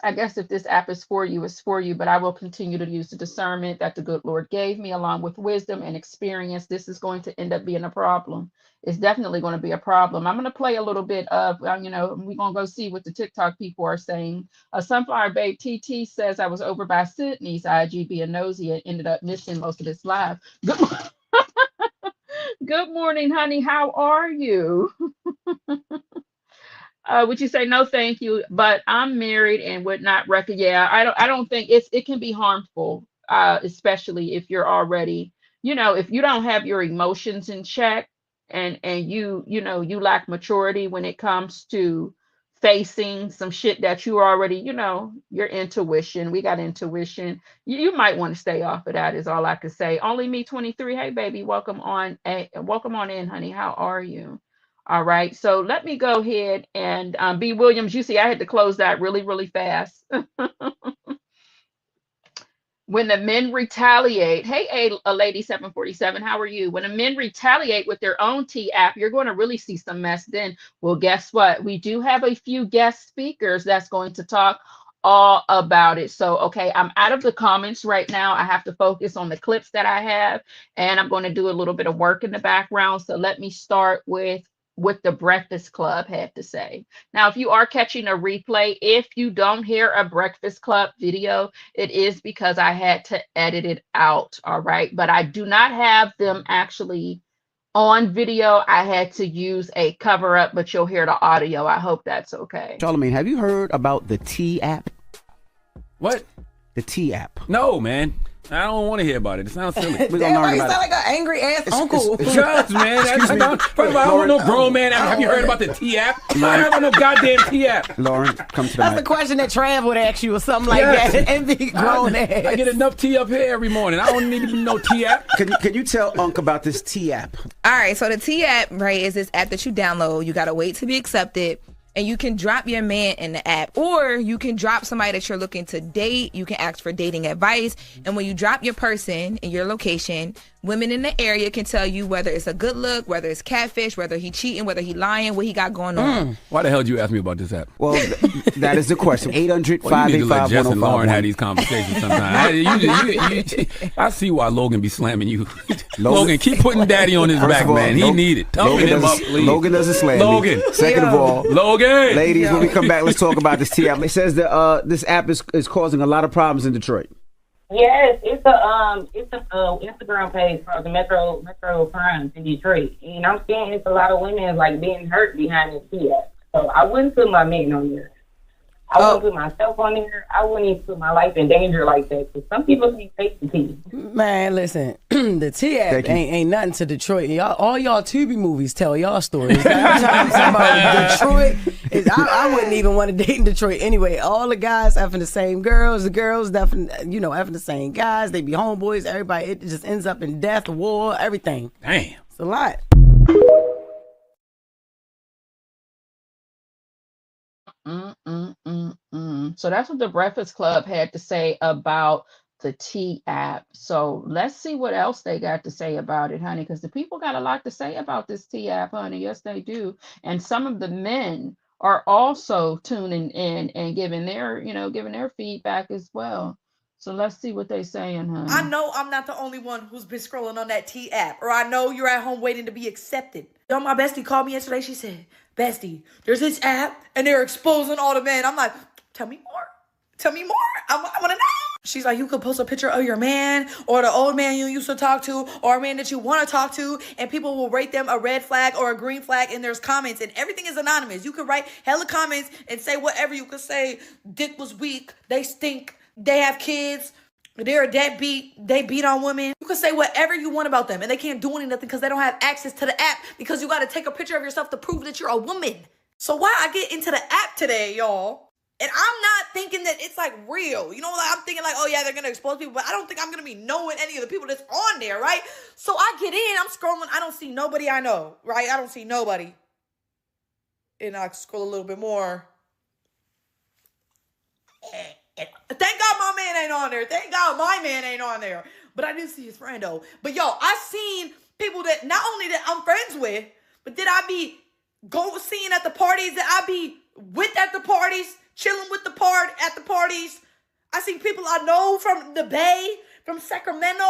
I guess if this app is for you, it's for you, but I will continue to use the discernment that the good Lord gave me along with wisdom and experience. This is going to end up being a problem. It's definitely going to be a problem. I'm going to play a little bit of, we're going to go see what the TikTok people are saying. Sunflower Babe TT says I was over by Sydney's IG being nosy and ended up missing most of this live. Good morning, honey. How are you? Would you say no, thank you? But I'm married and would not recommend. Yeah, I don't think it can be harmful, especially if you're already, if you don't have your emotions in check and you lack maturity when it comes to facing some shit that you already, your intuition. We got intuition. You might want to stay off of that. Is all I could say. Only me 23. Hey, baby, welcome on. Welcome on in, honey. How are you? All right, so let me go ahead and B. Williams, you see, I had to close that really, really fast. When the men retaliate, hey, a lady 747, how are you? When the men retaliate with their own T app, you're going to really see some mess then. Well, guess what? We do have a few guest speakers that's going to talk all about it. So, okay, I'm out of the comments right now. I have to focus on the clips that I have, and I'm going to do a little bit of work in the background. So let me start with what the Breakfast Club had to say. Now, if you are catching a replay, if you don't hear a Breakfast Club video, it is because I had to edit it out. All right. But I do not have them actually on video, I had to use a cover up, but you'll hear the audio. I hope that's okay. Charlamagne, have you heard about the T app? What? The T app. No, man. I don't want to hear about it. It sounds silly. We're gonna learn You about sound it. like an angry ass uncle. Just, man. First of all, I don't want no grown man. Have you heard about the T app? I don't have no goddamn T app. Lauren, come to the That's mic. the question that Trav would ask you or something like Yes. that. And be grown ass. I get enough tea up here every morning. I don't need no T app. Can you tell Unc about this T app? All right, so the T app, right, is this app that you download. You gotta wait to be accepted, and you can drop your man in the app, or you can drop somebody that you're looking to date. You can ask for dating advice, and when you drop your person in your location, women in the area can tell you whether it's a good look, whether it's catfish, whether he cheating, whether he lying, what he got going on. Why the hell did you ask me about this app? Well, that is the question. 800 Well, you need to let 585 Jess and Lauren have 1051. these conversations sometimes. I see why Logan be slamming you. Logan, keep putting daddy on his First back, of all, man. He need it. Toughen him up, please. Logan doesn't slam me. Logan. Second of all, Logan. ladies, when we come back, let's talk about this T app. It says that this app is causing a lot of problems in Detroit. Yes, it's a Instagram page for the Metro Crimes in Detroit, and I'm seeing it's a lot of women like being hurt behind the T app. So I wouldn't put my man on there. I wouldn't put myself on there. I wouldn't even put my life in danger like that. Because some people can take the tea. Man, listen, the T app ain't nothing to Detroit. All y'all Tubi movies tell y'all stories. Like, I'm talking about Detroit. I wouldn't even want to date in Detroit anyway. All the guys effing the same girls, the girls effing the same guys. They be homeboys. Everybody, it just ends up in death, war, everything. Damn, it's a lot. So that's what the Breakfast Club had to say about the T app. So let's see what else they got to say about it, honey, because the people got a lot to say about this T app, honey. Yes, they do. And some of the men are also tuning in and giving their feedback as well. So let's see what they saying, honey. I know I'm not the only one who's been scrolling on that T app, or I know you're at home waiting to be accepted. Yo, my bestie called me yesterday. She said, "Bestie, there's this app and they're exposing all the men." I'm like, tell me more. Tell me more. I want to know. She's like, you could post a picture of your man or the old man you used to talk to or a man that you want to talk to, and people will rate them a red flag or a green flag, and there's comments, and everything is anonymous. You could write hella comments and say whatever. You could say, dick was weak, they stink, they have kids, they're a deadbeat, they beat on women. You can say whatever you want about them, and they can't do anything because they don't have access to the app, because you got to take a picture of yourself to prove that you're a woman. So why I get into the app today, y'all, and I'm not thinking that it's like real. You know, like I'm thinking like, oh yeah, they're going to expose people, but I don't think I'm going to be knowing any of the people that's on there, right? So I get in, I'm scrolling, I don't see nobody I know, right? I don't see nobody. And I scroll a little bit more. Thank God my man ain't on there. Thank God my man ain't on there. But I did see his friend though. But yo, I seen people that not only that I'm friends with, but did I be seeing at the parties, that I be with at the parties, chilling with at the parties. I seen people I know from the Bay, from Sacramento.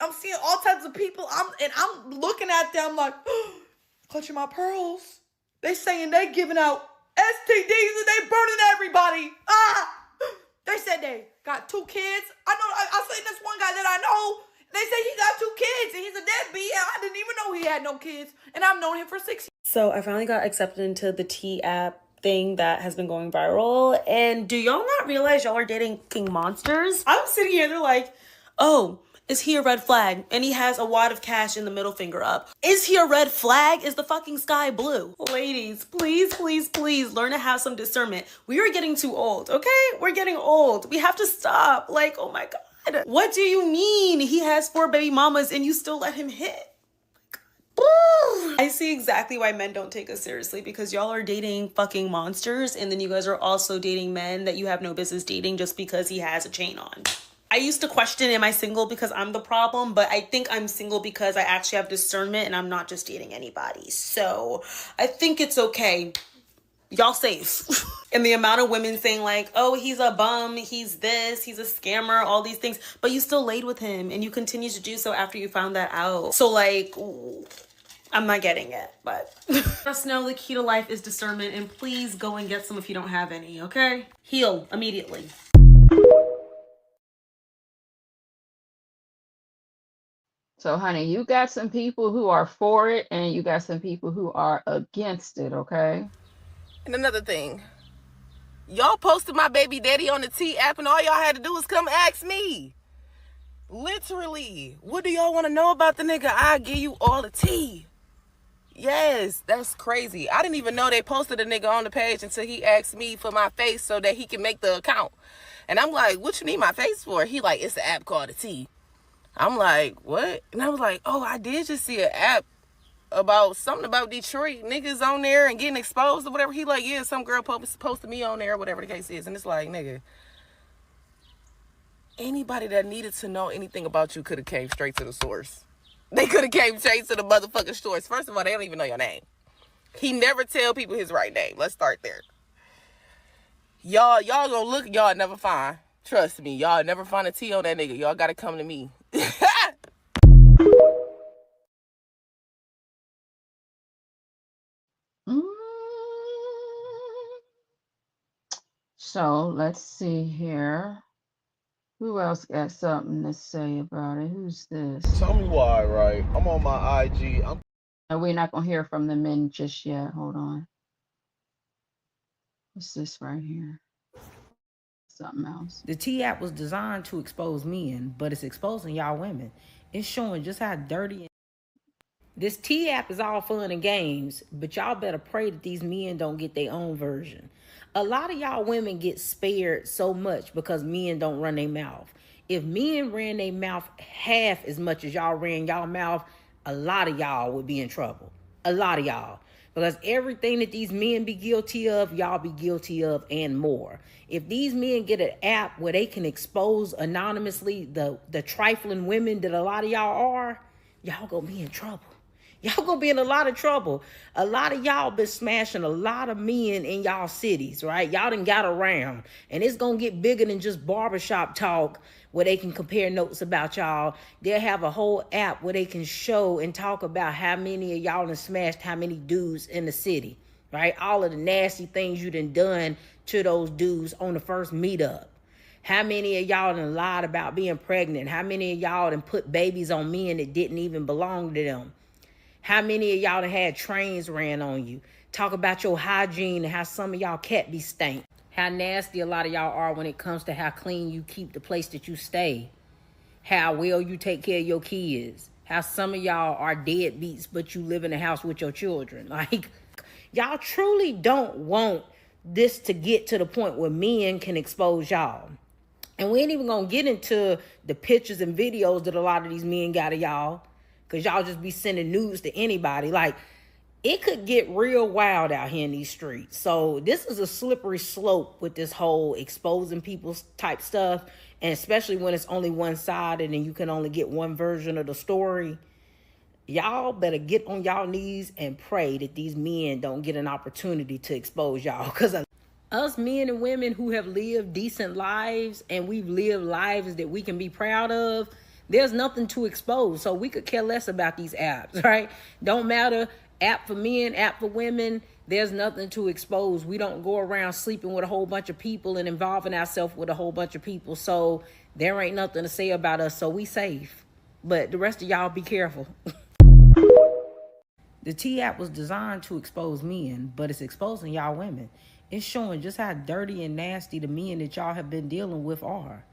I'm seeing all types of people. I'm looking at them like, clutching my pearls. They saying they giving out STDs and they burning everybody. They said they got 2 kids. I seen this one guy that I know. They say he got 2 kids and he's a deadbeat. And I didn't even know he had no kids. And I've known him for 6 years. So I finally got accepted into the T app thing that has been going viral. And do y'all not realize y'all are dating fucking monsters? I'm sitting here, they're like, oh, is he a red flag? And he has a wad of cash in the middle finger up. Is he a red flag? Is the fucking sky blue? Ladies, please, please, please learn to have some discernment. We are getting too old, okay? We're getting old. We have to stop. Like, oh my God. What do you mean he has 4 baby mamas and you still let him hit? I see exactly why men don't take us seriously, because y'all are dating fucking monsters, and then you guys are also dating men that you have no business dating just because he has a chain on. I used to question, am I single because I'm the problem? But I think I'm single because I actually have discernment and I'm not just dating anybody. So I think it's okay. Y'all safe. And the amount of women saying like, oh, he's a bum, he's this, he's a scammer, all these things. But you still laid with him and you continue to do so after you found that out. So like, I'm not getting it, but just know the key to life is discernment, and please go and get some if you don't have any, okay? Heal immediately. So, honey, you got some people who are for it and you got some people who are against it, okay? And another thing, y'all posted my baby daddy on the T app and all y'all had to do was come ask me. Literally. What do y'all want to know about the nigga? I give you all the tea. Yes, that's crazy. I didn't even know they posted a nigga on the page until he asked me for my face so that he can make the account. And I'm like, what you need my face for? He like, it's an app called the T. I'm like, what? And I was like, oh, I did just see an app about something about Detroit. Niggas on there and getting exposed or whatever. He like, yeah, some girl posted me on there, whatever the case is. And it's like, nigga, anybody that needed to know anything about you could have came straight to the source. They could have came straight to the motherfucking source. First of all, they don't even know your name. He never tell people his right name. Let's start there. Y'all gonna look, y'all never find. Trust me, y'all never find a T on that nigga. Y'all gotta come to me. So let's see here. Who else got something to say about it? Who's this? Tell me why, right? I'm on my IG. And we're not gonna hear from the men just yet. Hold on. What's this right here? Something else. The T app was designed to expose men, but it's exposing y'all women. It's showing just how dirty. This T app is all fun and games, but y'all better pray that these men don't get their own version. A lot of y'all women get spared so much because men don't run their mouth. If men ran their mouth half as much as y'all ran y'all mouth, a lot of y'all would be in trouble. A lot of y'all. Because everything that these men be guilty of, y'all be guilty of and more. If these men get an app where they can expose anonymously the trifling women that a lot of y'all are, y'all gonna be in trouble. Y'all gonna be in a lot of trouble. A lot of y'all been smashing a lot of men in y'all cities, right? Y'all done got around. And it's gonna get bigger than just barbershop talk where they can compare notes about y'all. They'll have a whole app where they can show and talk about how many of y'all done smashed how many dudes in the city, right? All of the nasty things you done to those dudes on the first meetup. How many of y'all done lied about being pregnant? How many of y'all done put babies on men that didn't even belong to them? How many of y'all done had trains ran on you? Talk about your hygiene and how some of y'all cat be stank. How nasty a lot of y'all are when it comes to how clean you keep the place that you stay. How well you take care of your kids. How some of y'all are deadbeats, but you live in the house with your children. Like, y'all truly don't want this to get to the point where men can expose y'all. And we ain't even gonna get into the pictures and videos that a lot of these men got of y'all. Because y'all just be sending nudes to anybody. Like, it could get real wild out here in these streets. So this is a slippery slope with this whole exposing people type stuff. And especially when it's only one-sided and you can only get one version of the story. Y'all better get on y'all knees and pray that these men don't get an opportunity to expose y'all. Because us men and women who have lived decent lives and we've lived lives that we can be proud of, there's nothing to expose. So we could care less about these apps, right? Don't matter. App for men, app for women. There's nothing to expose. We don't go around sleeping with a whole bunch of people and involving ourselves with a whole bunch of people. So there ain't nothing to say about us. So we safe. But the rest of y'all be careful. The T app was designed to expose men, but it's exposing y'all women. It's showing just how dirty and nasty the men that y'all have been dealing with are.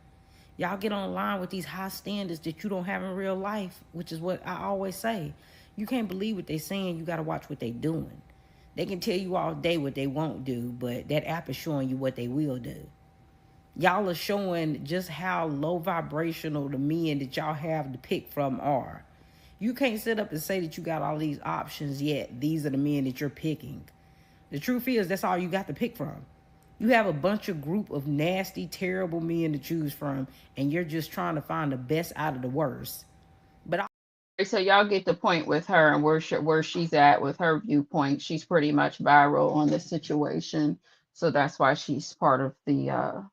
Y'all get online with these high standards that you don't have in real life, which is what I always say. You can't believe what they're saying. You got to watch what they're doing. They can tell you all day what they won't do, but that app is showing you what they will do. Y'all are showing just how low vibrational the men that y'all have to pick from are. You can't sit up and say that you got all these options yet. These are the men that you're picking. The truth is, that's all you got to pick from. You have a bunch of group of nasty, terrible men to choose from, and you're just trying to find the best out of the worst. But so y'all get the point with her and where she's at with her viewpoint. She's pretty much viral on this situation, so that's why she's part of the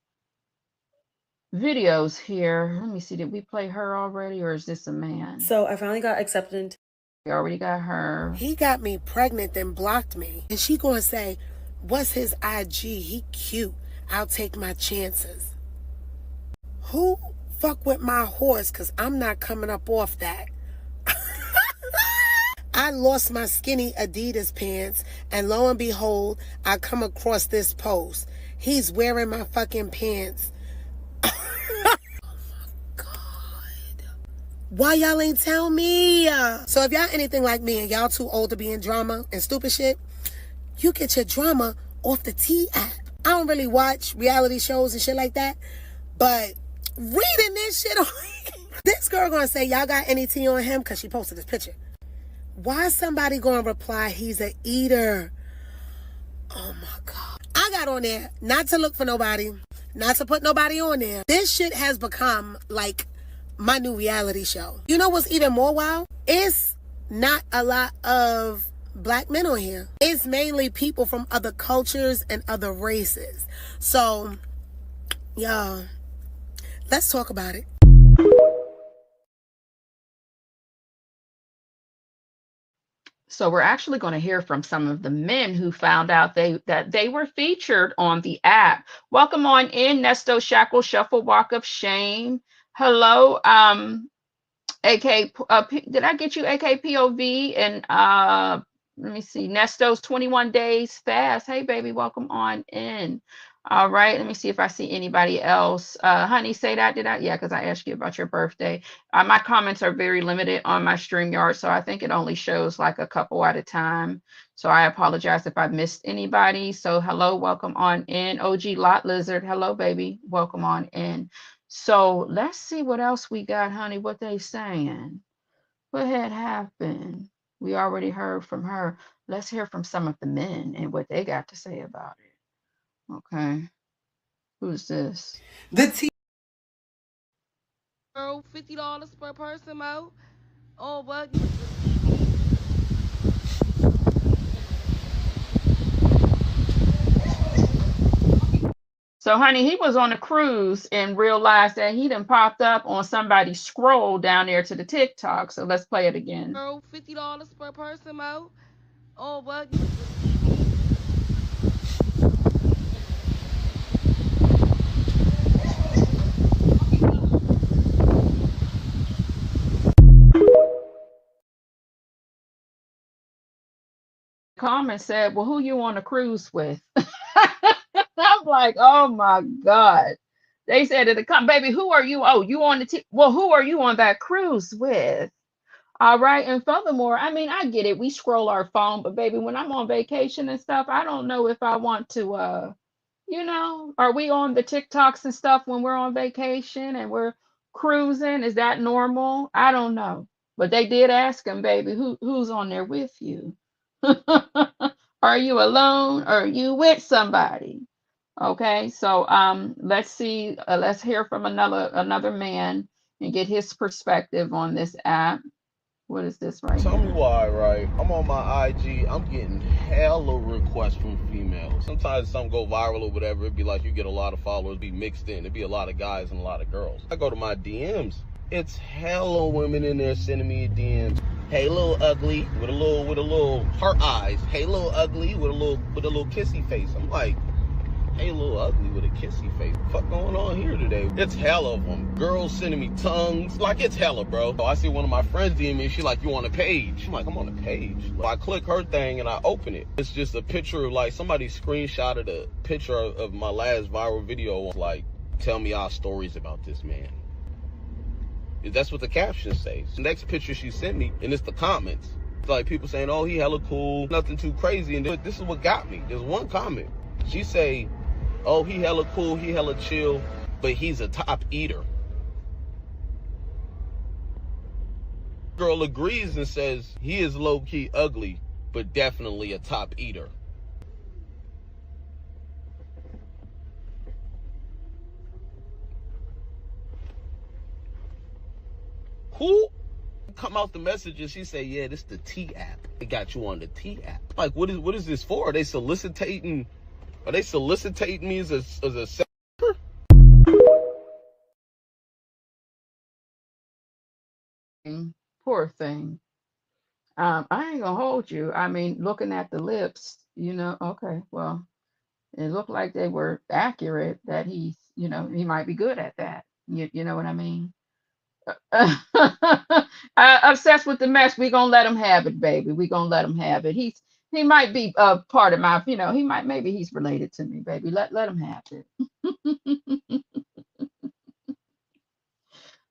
videos here. Let me see, did we play her already, or is this a man? So I finally got accepted. We already got her. He got me pregnant, then blocked me, and she gonna say, what's his IG? He cute. I'll take my chances. Who fuck with my horse? Cause I'm not coming up off that. I lost my skinny Adidas pants, and lo and behold, I come across this post. He's wearing my fucking pants. Why y'all ain't tell me? So if y'all anything like me and y'all too old to be in drama and stupid shit, you get your drama off the T app. I don't really watch reality shows and shit like that, but reading this shit on this girl gonna say, y'all got any tea on him? Because she posted this picture. Why is somebody gonna reply he's a eater? Oh my God. I got on there not to look for nobody, not to put nobody on there. This shit has become like my new reality show. You know what's even more wild? It's not a lot of black men on here. It's mainly people from other cultures and other races. So, y'all, let's talk about it. So we're actually going to hear from some of the men who found out that they were featured on the app. Welcome on in, Nesto Shackle Shuffle Walk of Shame. Hello, AK. Did I get you AKPOV? And let me see, Nesto's 21 Days Fast. Hey, baby, welcome on in. All right, let me see if I see anybody else. Honey, say that, did I? Yeah, because I asked you about your birthday. My comments are very limited on my StreamYard, so I think it only shows like a couple at a time. So I apologize if I missed anybody. So hello, welcome on in. OG Lot Lizard, hello, baby, welcome on in. So let's see what else we got, honey, what they saying. What had happened? We already heard from her. Let's hear from some of the men and what they got to say about it. Okay. Who's this? The T. $50 per person, Mo. Oh, what? So, honey, he was on a cruise and realized that he done popped up on somebody's scroll down there to the TikTok. So let's play it again. $50 per person, Mo. Oh, what? Comment said, well, who you on a cruise with? I'm like, oh my God. They said in the comment, baby, who are you? Oh, you on the well, who are you on that cruise with? All right. And furthermore, I mean, I get it. We scroll our phone, but baby, when I'm on vacation and stuff, I don't know if I want to are we on the TikToks and stuff when we're on vacation and we're cruising? Is that normal? I don't know. But they did ask him, baby, who's on there with you? Are you alone or are you with somebody? Okay, so let's see, let's hear from another man and get his perspective on this app. What is this right Tell me here? why, right? I'm on my IG, I'm getting hella requests from females. Sometimes something go viral or whatever, it'd be like you get a lot of followers, be mixed in. It'd be a lot of guys and a lot of girls. I go to my DMs, it's hella women in there sending me DMs. Hey, little ugly, with a little heart eyes. Hey, little ugly, with a little kissy face. I'm like, hey, little ugly with a kissy face. What the fuck going on here today? It's hella of them. Girls sending me tongues. Like, it's hella, bro. So I see one of my friends DM me, she like, you on a page? I'm like, I'm on a page. So I click her thing and I open it. It's just a picture of, like, somebody screenshotted a picture of my last viral video. Like, tell me our stories about this man. That's what the caption says. The next picture she sent me, and it's the comments. It's like people saying, oh, he hella cool, nothing too crazy. And this is what got me. There's one comment. She say, oh, he hella cool, he hella chill, but he's a top eater. Girl agrees and says he is low-key ugly, but definitely a top eater. Who? Come out the messages, she say, yeah, this the T app. It got you on the T app. Like, what is this for? Are they soliciting me as a sex worker? Poor thing. I ain't gonna hold you. I mean, looking at the lips, okay, well, it looked like they were accurate that he might be good at that. You know what I mean? Obsessed with the mess. We gonna let him have it, baby. We gonna let him have it. He might be part of my, he might, maybe he's related to me, baby. Let him have it.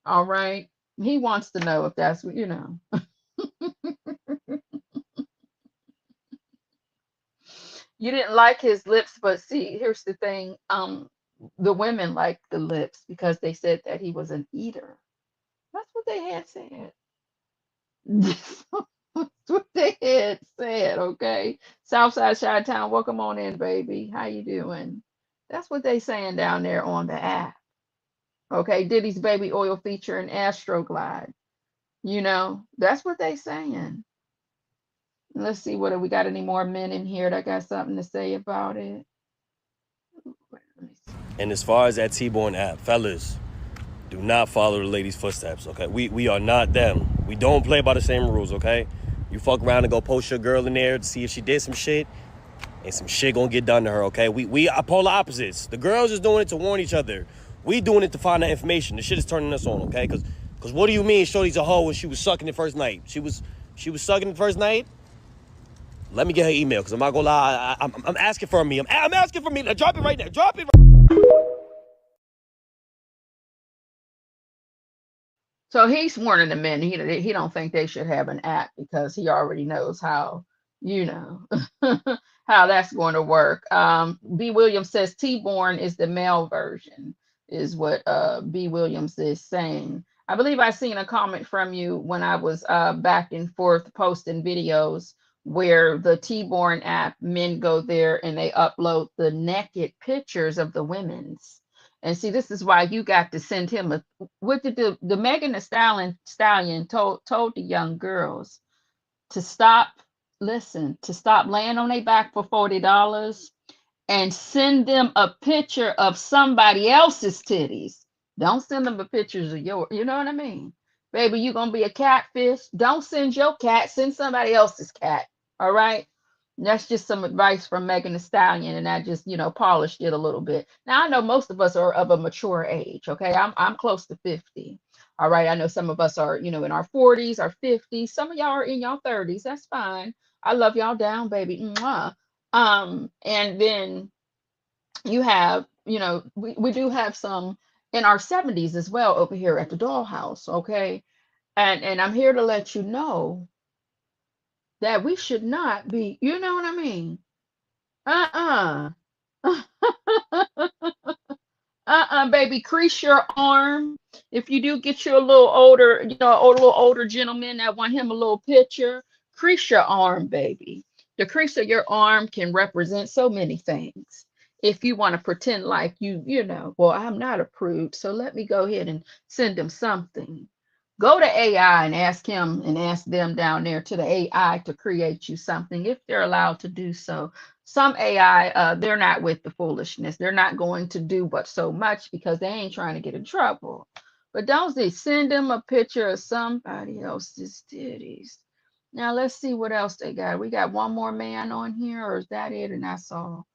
All right. He wants to know if that's what. You didn't like his lips, but see, here's the thing. The women liked the lips because they said that he was an eater. That's what they had said. That's what they had said, okay? Southside Chi-Town, welcome on in, baby. How you doing? That's what they saying down there on the app. Okay, Diddy's baby oil featuring Astroglide. That's what they saying. Let's see, what, have we got any more men in here that got something to say about it? And as far as that T-Born app, fellas, do not follow the ladies' footsteps, okay? We are not them. We don't play by the same rules, okay? You fuck around and go post your girl in there to see if she did some shit, and some shit gonna get done to her, okay? We are polar opposites. The girls is doing it to warn each other. We doing it to find that information. The shit is turning us on, okay? Cause what do you mean Shorty's a hoe when she was sucking the first night? She was sucking the first night? Let me get her email, because I'm not gonna lie. I'm asking for me. I'm asking for me. Now, drop it right now. Drop it right. So he's warning the men. He don't think they should have an app because he already knows how, how that's going to work. B. Williams says T-Born is the male version, is what B. Williams is saying. I believe I seen a comment from you when I was back and forth posting videos where the T-Born app, men go there and they upload the naked pictures of the women's. And see, this is why you got to send him what did the Megan Thee Stallion told the young girls to stop laying on their back for $40 and send them a picture of somebody else's titties. Don't send them a pictures of yours. You know what I mean? Baby, you gonna be a catfish. Don't send your cat, send somebody else's cat. All right. That's just some advice from Megan Thee Stallion, and I just, polished it a little bit. Now I know most of us are of a mature age. Okay, I'm close to 50. All right, I know some of us are, in our 40s, our 50s. Some of y'all are in y'all 30s. That's fine. I love y'all down, baby. Mwah. And then you have, we do have some in our 70s as well over here at the Dollhouse. Okay, and I'm here to let you know that we should not be, you know what I mean? Baby, crease your arm. If you do get you a little older, a little older gentleman that want him a little picture, crease your arm, baby. The crease of your arm can represent so many things. If you want to pretend like well, I'm not a prude, so let me go ahead and send him something. Go to AI and ask him and ask them down there to the AI to create you something if they're allowed to do so. Some AI, they're not with the foolishness. They're not going to do but so much because they ain't trying to get in trouble. But don't they send them a picture of somebody else's titties? Now let's see what else they got. We got one more man on here, or is that it? And that's all.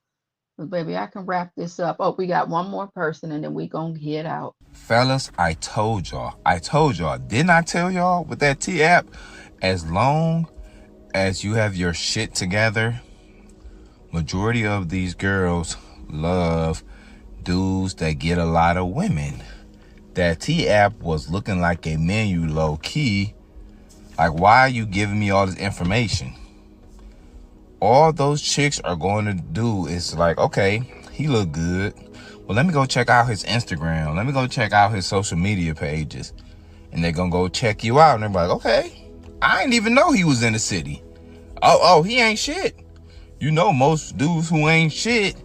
But baby, I can wrap this up. Oh, we got one more person and then we gonna get out. Fellas, I told y'all. Didn't I tell y'all with that T-app? As long as you have your shit together, majority of these girls love dudes that get a lot of women. That T-app was looking like a menu low key. Like, why are you giving me all this information? All those chicks are going to do is like, okay, he look good. Well, let me go check out his Instagram. Let me go check out his social media pages. And they're going to go check you out. And they're like, okay, I didn't even know he was in the city. Oh, he ain't shit. Most dudes who ain't shit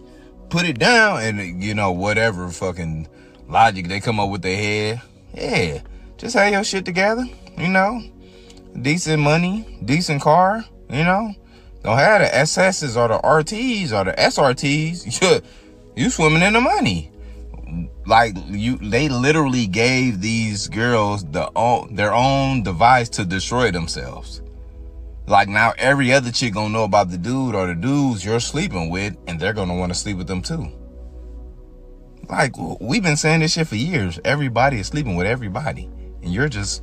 put it down and, whatever fucking logic they come up with their head. Yeah, just have your shit together, Decent money, decent car, Don't have the SSs or the RTs or the SRTs. You swimming in the money. Like, they literally gave these girls their own device to destroy themselves. Like, now every other chick gonna know about the dude or the dudes you're sleeping with, and they're gonna want to sleep with them too. Like, we've been saying this shit for years. Everybody is sleeping with everybody. and you're just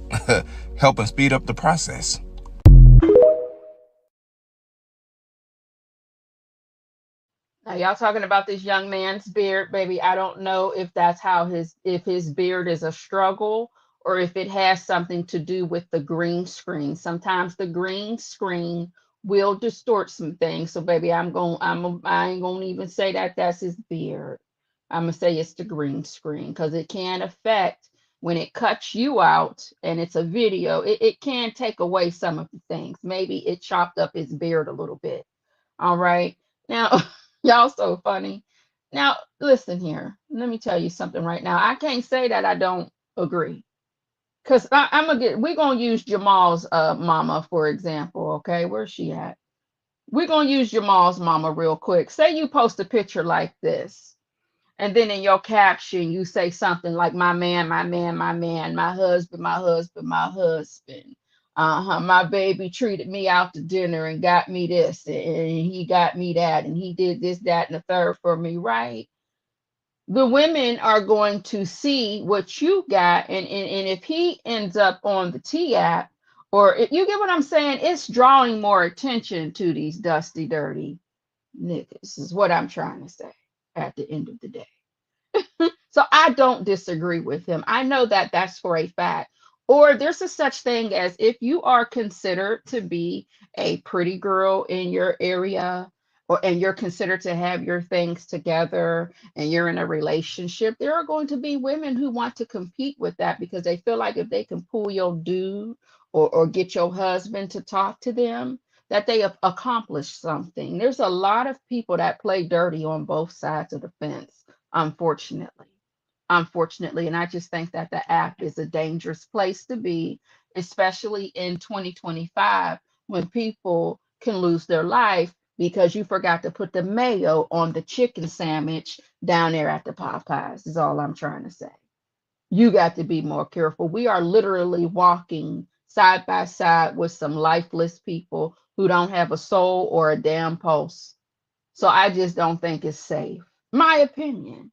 helping speed up the process. Now y'all talking about this young man's beard, baby. I don't know if that's how his beard is a struggle or if it has something to do with the green screen. Sometimes the green screen will distort some things. So baby, I ain't gonna even say that that's his beard. I'm gonna say it's the green screen because it can affect when it cuts you out and it's a video. It can take away some of the things. Maybe it chopped up his beard a little bit. All right. Now, y'all so funny. Now, listen here. Let me tell you something right now. I can't say that I don't agree. Because we're gonna use Jamal's mama, for example. Okay, where's she at? We're gonna use Jamal's mama real quick. Say you post a picture like this. And then in your caption, you say something like, my man, my man, my man, my husband, my husband, my husband. My baby treated me out to dinner and got me this, and he got me that, and he did this, that, and the third for me, right? The women are going to see what you got, and if he ends up on the T app, or if you get what I'm saying, it's drawing more attention to these dusty, dirty niggas, is what I'm trying to say at the end of the day. So I don't disagree with him. I know that that's for a fact. Or there's a such thing as if you are considered to be a pretty girl in your area, and you're considered to have your things together and you're in a relationship, there are going to be women who want to compete with that because they feel like if they can pull your dude or get your husband to talk to them, that they have accomplished something. There's a lot of people that play dirty on both sides of the fence, unfortunately. And I just think that the app is a dangerous place to be, especially in 2025 when people can lose their life because you forgot to put the mayo on the chicken sandwich down there at the Popeyes, is all I'm trying to say. You got to be more careful. We are literally walking side by side with some lifeless people who don't have a soul or a damn pulse. So I just don't think it's safe. My opinion.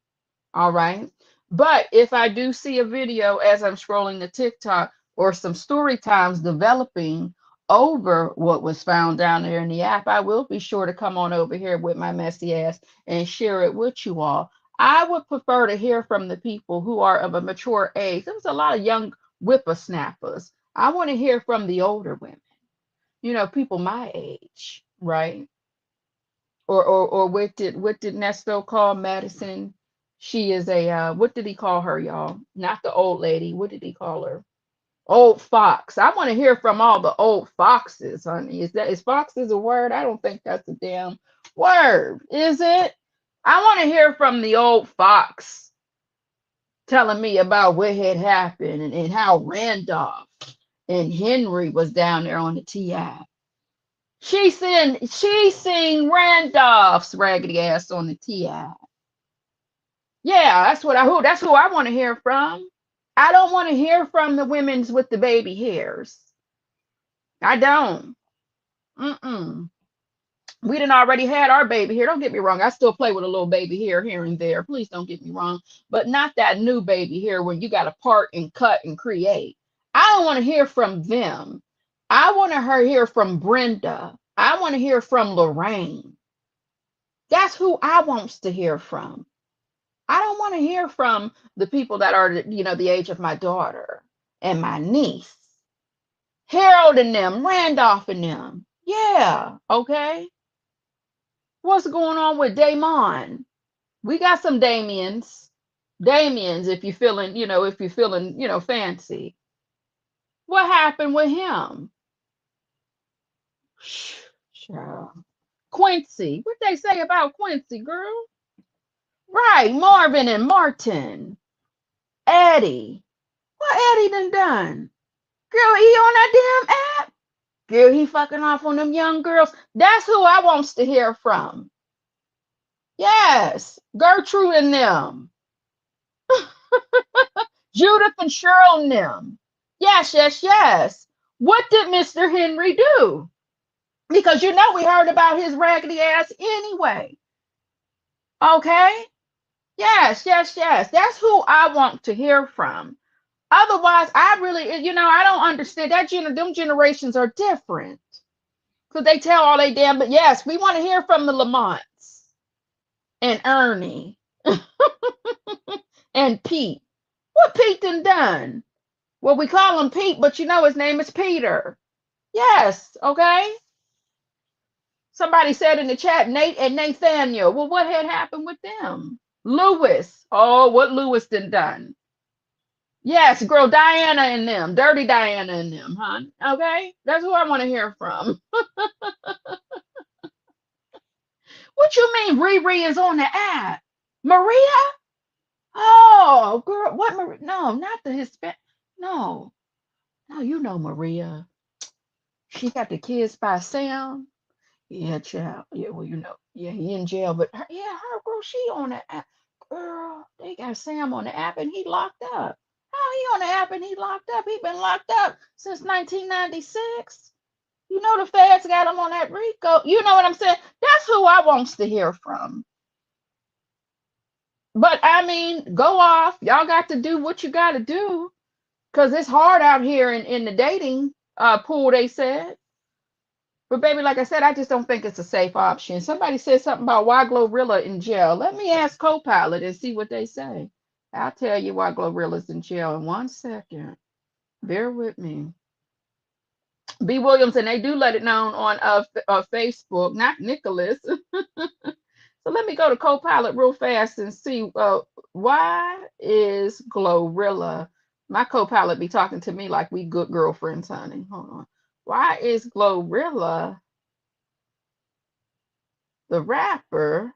All right. But if I do see a video as I'm scrolling the TikTok or some story times developing over what was found down there in the app, I will be sure to come on over here with my messy ass and share it with you all. I would prefer to hear from the people who are of a mature age. There was a lot of young whippersnappers. I want to hear from the older women, people my age, right? Or what did Nesto call Madison? She is a what did he call her, y'all? Not the old lady. What did he call her? Old fox. I want to hear from all the old foxes, honey. Is foxes a word? I don't think that's a damn word, is it? I want to hear from the old fox telling me about what had happened and how Randolph and Henry was down there on the TI. She seen Randolph's raggedy ass on the TI. Yeah, that's who I want to hear from. I don't want to hear from the women's with the baby hairs. I don't. Mm-mm. We done already had our baby hair. Don't get me wrong. I still play with a little baby hair here and there. Please don't get me wrong. But not that new baby hair when you got to part and cut and create. I don't want to hear from them. I want to hear from Brenda. I want to hear from Lorraine. That's who I wants to hear from. I don't want to hear from the people that are, the age of my daughter and my niece. Harold and them, Randolph and them. Yeah, okay. What's going on with Damon? We got some Damians. Damians, if you're feeling, fancy. What happened with him? Child. Quincy. What they say about Quincy, girl? Right, Marvin and Martin. Eddie. What Eddie done? Girl, he on that damn app? Girl, he fucking off on them young girls. That's who I wants to hear from. Yes, Gertrude and them. Judith and Cheryl and them. Yes, yes, yes. What did Mr. Henry do? Because we heard about his raggedy ass anyway. Okay? Yes, yes, yes. That's who I want to hear from. Otherwise, I really, I don't understand that. Them generations are different because they tell all they damn. But yes, we want to hear from the Lamonts and Ernie and Pete. What Pete done? Well, we call him Pete, but his name is Peter. Yes, okay. Somebody said in the chat, Nate and Nathaniel. Well, what had happened with them? Lewis. Oh, what Lewis done? Yes, girl, Diana and them. Dirty Diana and them, huh? Okay? That's who I want to hear from. What you mean Riri is on the app? Maria? Oh, girl, what Maria? No, not the Hispanic. No. No, Maria. She got the kids by Sam. Yeah, child. Yeah, well, yeah, he in jail, but her girl, she on the app. Girl, they got Sam on the app and he locked up. How he on the app and he locked up? He been locked up since 1996. The feds got him on that RICO. You know what I'm saying? That's who I wants to hear from. But I mean, go off. Y'all got to do what you got to do because it's hard out here in the dating pool, they said. But baby, like I said, I just don't think it's a safe option. Somebody said something about why Glorilla in jail. Let me ask Copilot and see what they say. I'll tell you why Glorilla's in jail in 1 second. Bear with me. B. Williams, and they do let it known on Facebook, not Nicholas. So let me go to Copilot real fast and see why is Glorilla. My Copilot be talking to me like we good girlfriends, honey. Hold on. Why is Glorilla the rapper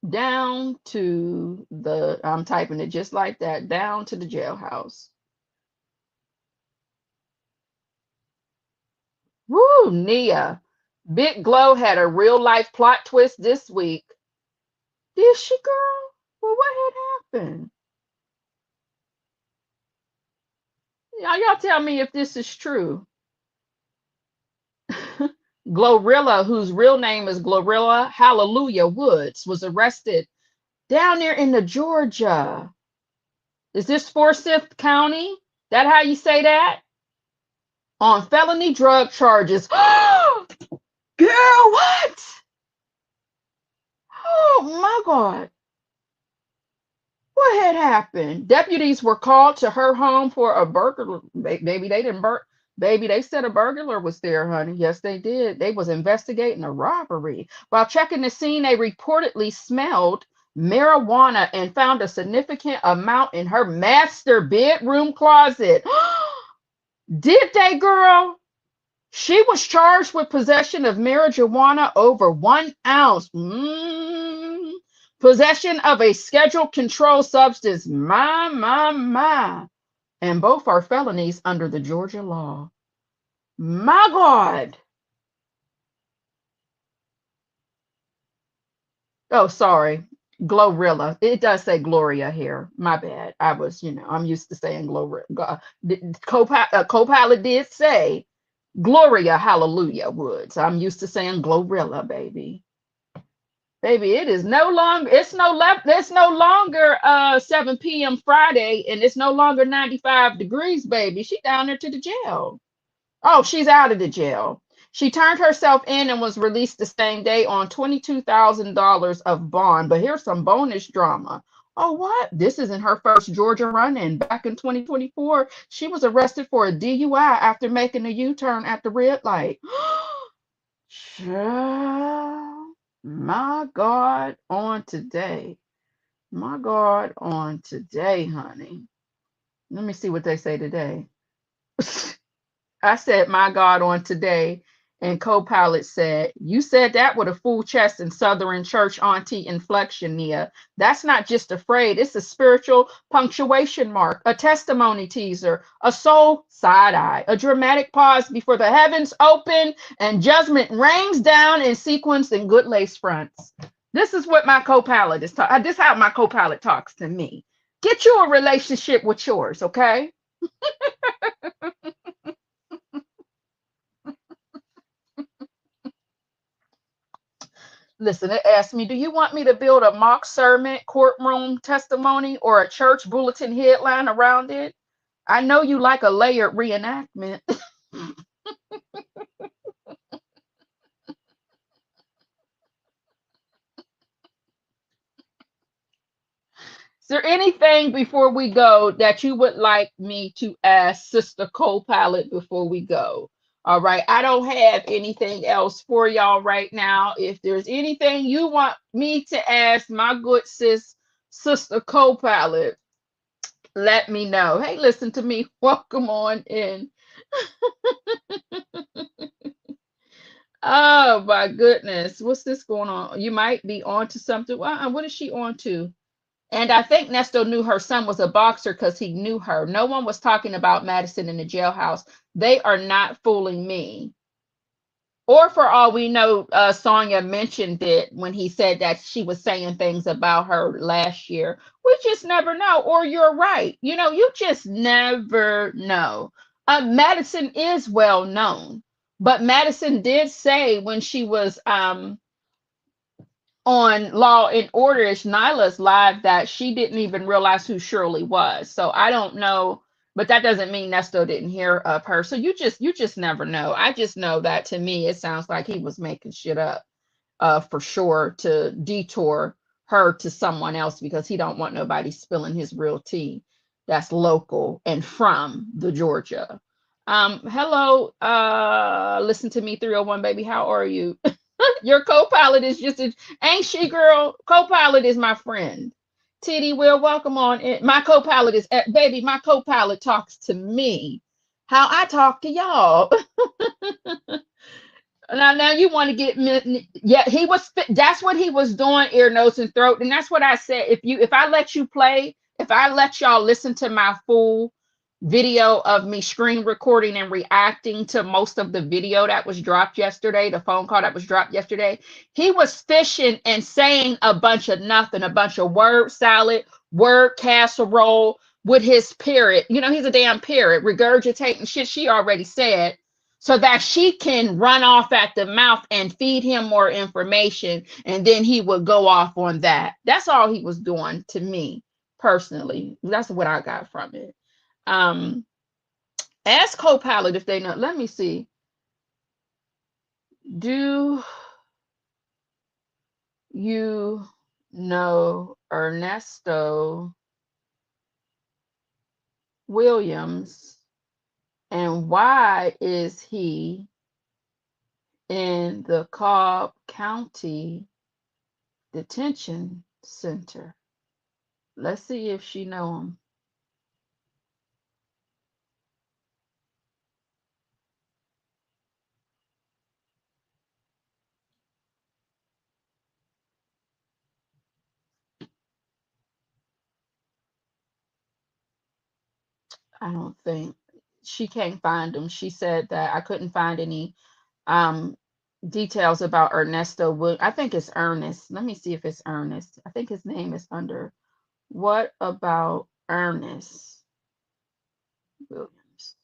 down to I'm typing it just like that, down to the jailhouse? Woo, Nia. Big Glow had a real life plot twist this week. Did she, girl? Well, what had happened? Y'all tell me if this is true. Glorilla, whose real name is Glorilla Hallelujah Woods, was arrested down there in the Georgia. Is this Forsyth County? That how you say that? On felony drug charges. Girl, what? Oh my God. What had happened? Deputies were called to her home for a burglar. Baby, they didn't Baby, they said a burglar was there, honey. Yes, they did. They was investigating a robbery. While checking the scene, they reportedly smelled marijuana and found a significant amount in her master bedroom closet. Did they, girl? She was charged with possession of marijuana over 1 ounce. Possession of a scheduled controlled substance. My. And both are felonies under the Georgia law. My God. Oh, sorry. Glorilla. It does say Gloria here. My bad. I was, I'm used to saying Glorilla. Copilot did say Gloria Hallelujah Woods. I'm used to saying Glorilla, baby. Baby, it's no longer 7 p.m. Friday, and it's no longer 95 degrees, baby. She down there to the jail. Oh, she's out of the jail. She turned herself in and was released the same day on $22,000 of bond. But here's some bonus drama. Oh, what? This isn't her first Georgia run-in. Back in 2024, she was arrested for a DUI after making a U-turn at the red light. My God, on today. My God, on today, honey. Let me see what they say today. I said, my God, on today. And Copilot said, you said that with a full chest and Southern church auntie inflection, Nia. That's not just a phrase. It's a spiritual punctuation mark, a testimony teaser, a soul side eye, a dramatic pause before the heavens open and judgment rains down in sequence and good lace fronts. This is what my Copilot is talking. This is how my Copilot talks to me. Get you a relationship with yours, okay? Listen, it asked me, do you want me to build a mock sermon, courtroom testimony, or a church bulletin headline around it? I know you like a layered reenactment. Is there anything before we go that you would like me to ask Sister Co-Pilot before we go? All right. I don't have anything else for y'all right now. If there's anything you want me to ask my good Sister Co-Pilot, let me know. Hey, listen to me. Welcome on in. Oh my goodness. What's this going on? You might be on to something. What is she on to? And I think Nesto knew her son was a boxer because he knew her. No one was talking about Madison in the jailhouse. They are not fooling me. Or for all we know, Sonya mentioned it when he said that she was saying things about her last year. We just never know. Or you're right. You know, you just never know. Madison is well known. But Madison did say when she was on Law and Order-ish Nyla's live that she didn't even realize who Shirley was. So I don't know, but that doesn't mean Nesto didn't hear of her. So you just never know. I just know that to me it sounds like he was making shit up for sure to detour her to someone else because he don't want nobody spilling his real tea that's local and from the Georgia. Hello, listen to me 301 baby. How are you? Your co-pilot is just a, ain't she, girl? Co-pilot is my friend. TD Will, welcome on in. My co-pilot is baby, my co-pilot talks to me how I talk to y'all. Now you want to get yeah, he was that's what he was doing, ear, nose, and throat. And that's what I said. If I let you play, if I let y'all listen to my full video of me screen recording and reacting to most of the video that was dropped yesterday, the phone call that was dropped yesterday, he was fishing and saying a bunch of nothing, a bunch of word salad, word casserole with his parrot. You know, he's a damn parrot regurgitating shit she already said so that she can run off at the mouth and feed him more information. And then he would go off on that. That's all he was doing to me personally. That's what I got from it. Ask Copilot if they know. Let me see. Do you know Ernesto Williams? And why is he in the Cobb County Detention Center? Let's see if she know him. I don't think she can't find him. She said that I couldn't find any details about Ernesto. I think it's Ernest. Let me see if it's Ernest. I think his name is under. What about Ernest Williams?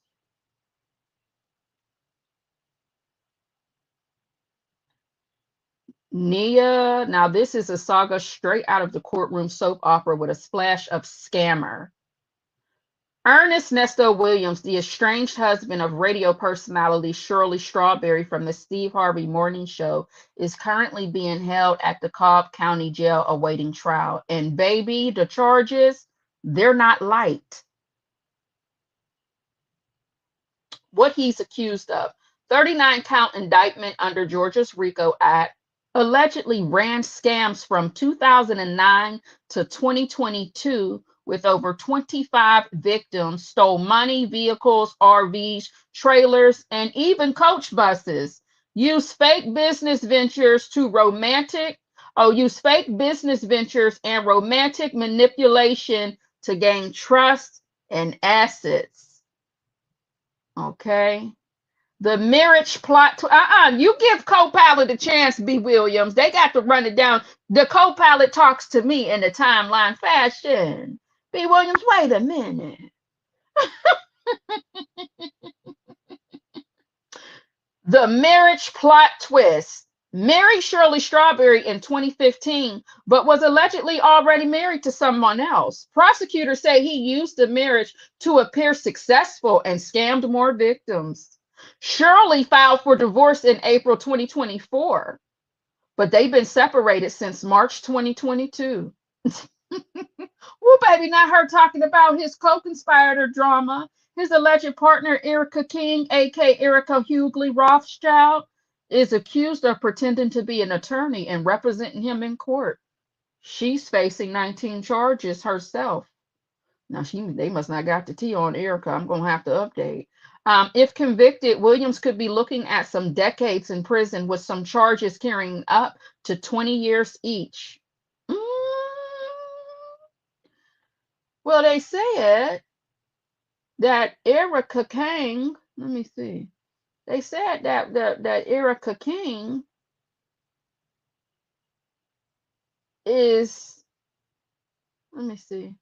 Nia. Now this is a saga straight out of the courtroom soap opera with a splash of scammer. Ernest Nesto Williams, the estranged husband of radio personality Shirley Strawberry from the Steve Harvey Morning Show, is currently being held at the Cobb County Jail awaiting trial. And baby, the charges, they're not light. What he's accused of: 39-count indictment under Georgia's RICO Act, allegedly ran scams from 2009 to 2022 with over 25 victims, stole money, vehicles, RVs, trailers, and even coach buses. Use fake business ventures and romantic manipulation to gain trust and assets. Okay. The marriage plot. You give co-pilot a chance, B. Williams. They got to run it down. The co-pilot talks to me in the timeline fashion. B. Williams, wait a minute. The marriage plot twist. married Shirley Strawberry in 2015, but was allegedly already married to someone else. Prosecutors say he used the marriage to appear successful and scammed more victims. Shirley filed for divorce in April 2024, but they've been separated since March 2022. Well, baby, not her talking about his co-conspirator drama. His alleged partner, Erica King, aka Erica Hughley Rothschild, is accused of pretending to be an attorney and representing him in court. She's facing 19 charges herself. Now, they must not got the T on Erica. I'm going to have to update. If convicted, Williams could be looking at some decades in prison with some charges carrying up to 20 years each. Well, they said that Erica King, let me see. They said that Erica King is, let me see,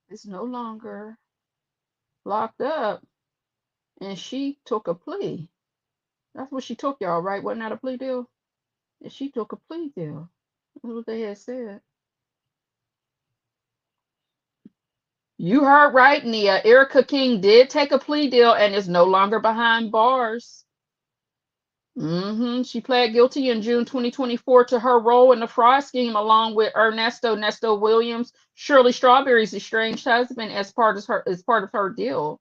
is no longer locked up, and she took a plea. That's what she took, y'all, right? Wasn't that a plea deal? And she took a plea deal. That's what they had said. You heard right, Nia. Erica King did take a plea deal and is no longer behind bars. She pled guilty in June 2024 to her role in the fraud scheme, along with Nesto Williams, Shirley Strawberry's estranged husband, as part of her deal.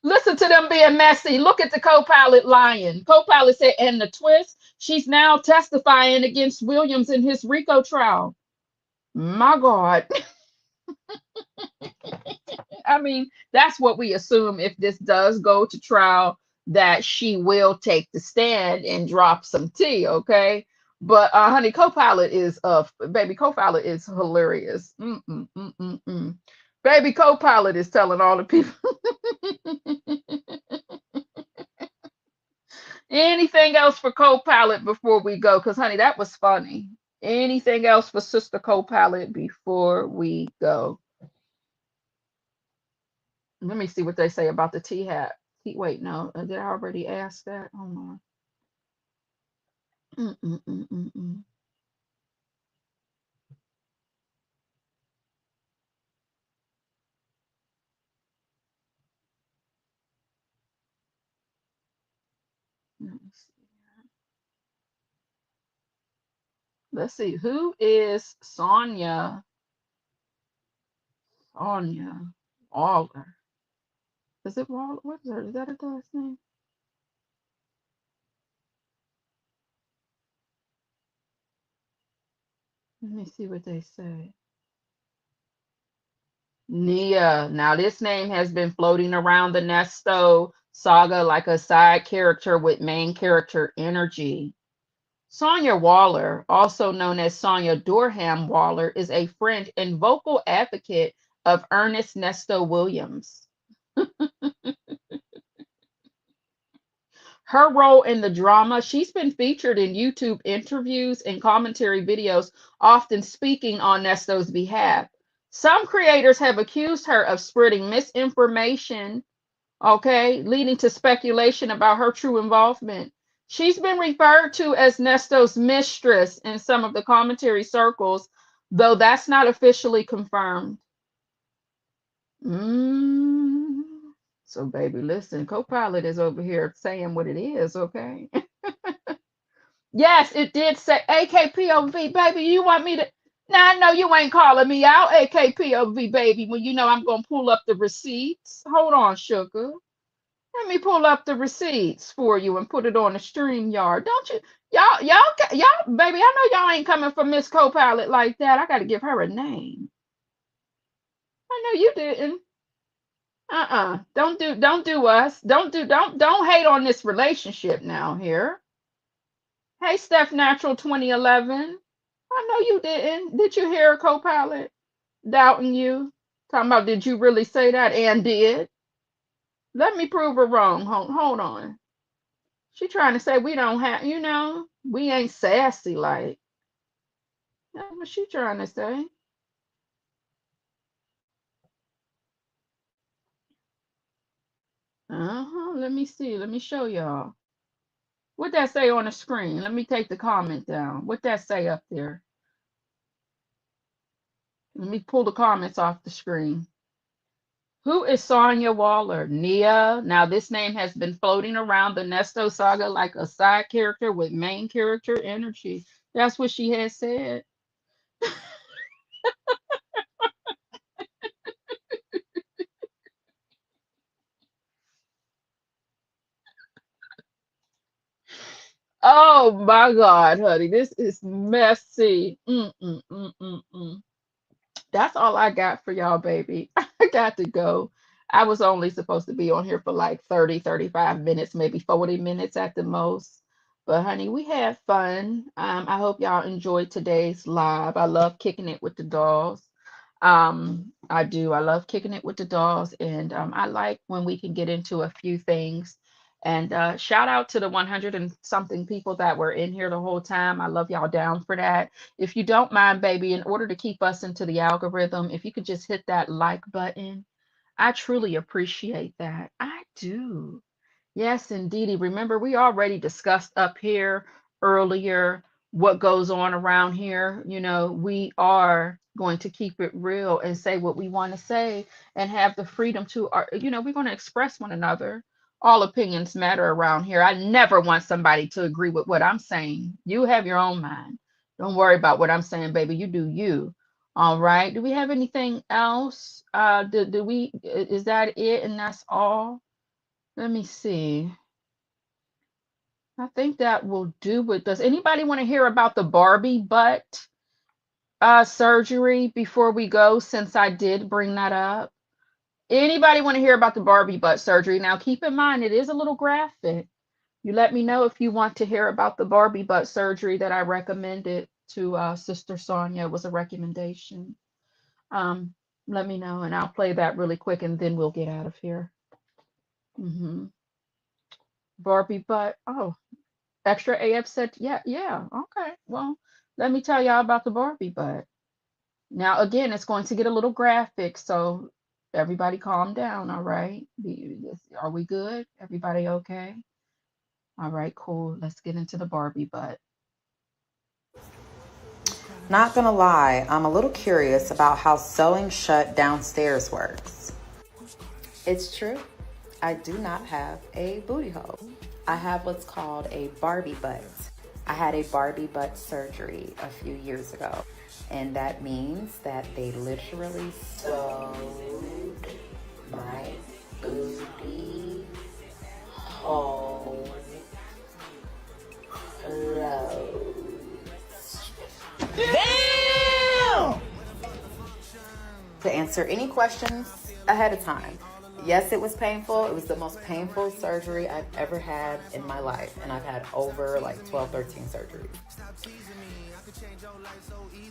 Listen to them being messy. Look at the co-pilot lying. Co-pilot said, and the twist, she's now testifying against Williams in his RICO trial. My God. I mean, that's what we assume if this does go to trial, that she will take the stand and drop some tea, okay? But honey, co-pilot is baby co-pilot is hilarious. Baby co-pilot is telling all the people. Anything else for co-pilot before we go? Because honey, that was funny. Anything else for sister co-pilot before we go? Let me see what they say about the T hat. Wait, no, did I already ask that? Hold on. Let's see. Who is Sonia? Sonia Waller. Is it Waller? What is her? Is that her last name? Let me see what they say. Nia. Now, this name has been floating around the Nesto saga like a side character with main character energy. Sonia Waller, also known as Sonia Durham Waller, is a friend and vocal advocate of Ernest Nesto Williams. Her role in the drama, she's been featured in YouTube interviews and commentary videos, often speaking on Nesto's behalf. Some creators have accused her of spreading misinformation, okay, leading to speculation about her true involvement. She's been referred to as Nesto's mistress in some of the commentary circles, though that's not officially confirmed. So, baby, listen, co-pilot is over here saying what it is, okay? Yes, it did say AKPOV, baby. You want me to? Now, I know you ain't calling me out, AKPOV, baby, when you know I'm going to pull up the receipts. Hold on, sugar. Let me pull up the receipts for you and put it on the stream yard. Don't you? Y'all, baby, I know y'all ain't coming for Miss Co-Pilot like that. I got to give her a name. I know you didn't. Don't do us. Don't hate on this relationship now here. Hey, Steph Natural 2011. I know you didn't. Did you hear a Co-Pilot doubting you? Talking about, did you really say that? And did. Let me prove her wrong. Hold on. She trying to say we don't have, we ain't sassy like. That's what she trying to say. Let me see. Let me show y'all. What that say on the screen? Let me take the comment down. What that say up there? Let me pull the comments off the screen. Who is Sonya Waller? Nia. Now, this name has been floating around the Nesto saga like a side character with main character energy. That's what she has said. Oh my God, honey, this is messy. That's all I got for y'all, baby. I got to go. I was only supposed to be on here for like 30, 35 minutes, maybe 40 minutes at the most. But honey, we had fun. I hope y'all enjoyed today's live. I love kicking it with the dolls. I do. I love kicking it with the dolls, and I like when we can get into a few things. And shout out to the 100 and something people that were in here the whole time. I love y'all down for that. If you don't mind, baby, in order to keep us into the algorithm, if you could just hit that like button, I truly appreciate that. I do. Yes, indeedy. Remember, we already discussed up here earlier what goes on around here. You know, we are going to keep it real and say what we want to say and have the freedom to, we're going to express one another. All opinions matter around here. I never want somebody to agree with what I'm saying. You have your own mind. Don't worry about what I'm saying, baby. You do you. All right. Do we have anything else? Is that it? And that's all? Let me see. I think that will do it. Does anybody want to hear about the Barbie butt surgery before we go, since I did bring that up? Anybody want to hear about the Barbie butt surgery? Now, keep in mind, it is a little graphic. You let me know if you want to hear about the Barbie butt surgery that I recommended to Sister Sonia. It was a recommendation. Let me know, and I'll play that really quick, and then we'll get out of here. Barbie butt. Oh. Extra AF said, yeah, okay. Well, let me tell y'all about the Barbie butt. Now, again, it's going to get a little graphic, so everybody calm down, all right? Are we good? Everybody okay? All right, cool. Let's get into the Barbie butt. Not gonna lie, I'm a little curious about how sewing shut downstairs works. It's true. I do not have a booty hole. I have what's called a Barbie butt. I had a Barbie butt surgery a few years ago, and that means that they literally sewed my booty hole closed. Damn! To answer any questions ahead of time, yes, it was painful. It was the most painful surgery I've ever had in my life. And I've had over like 12, 13 surgeries.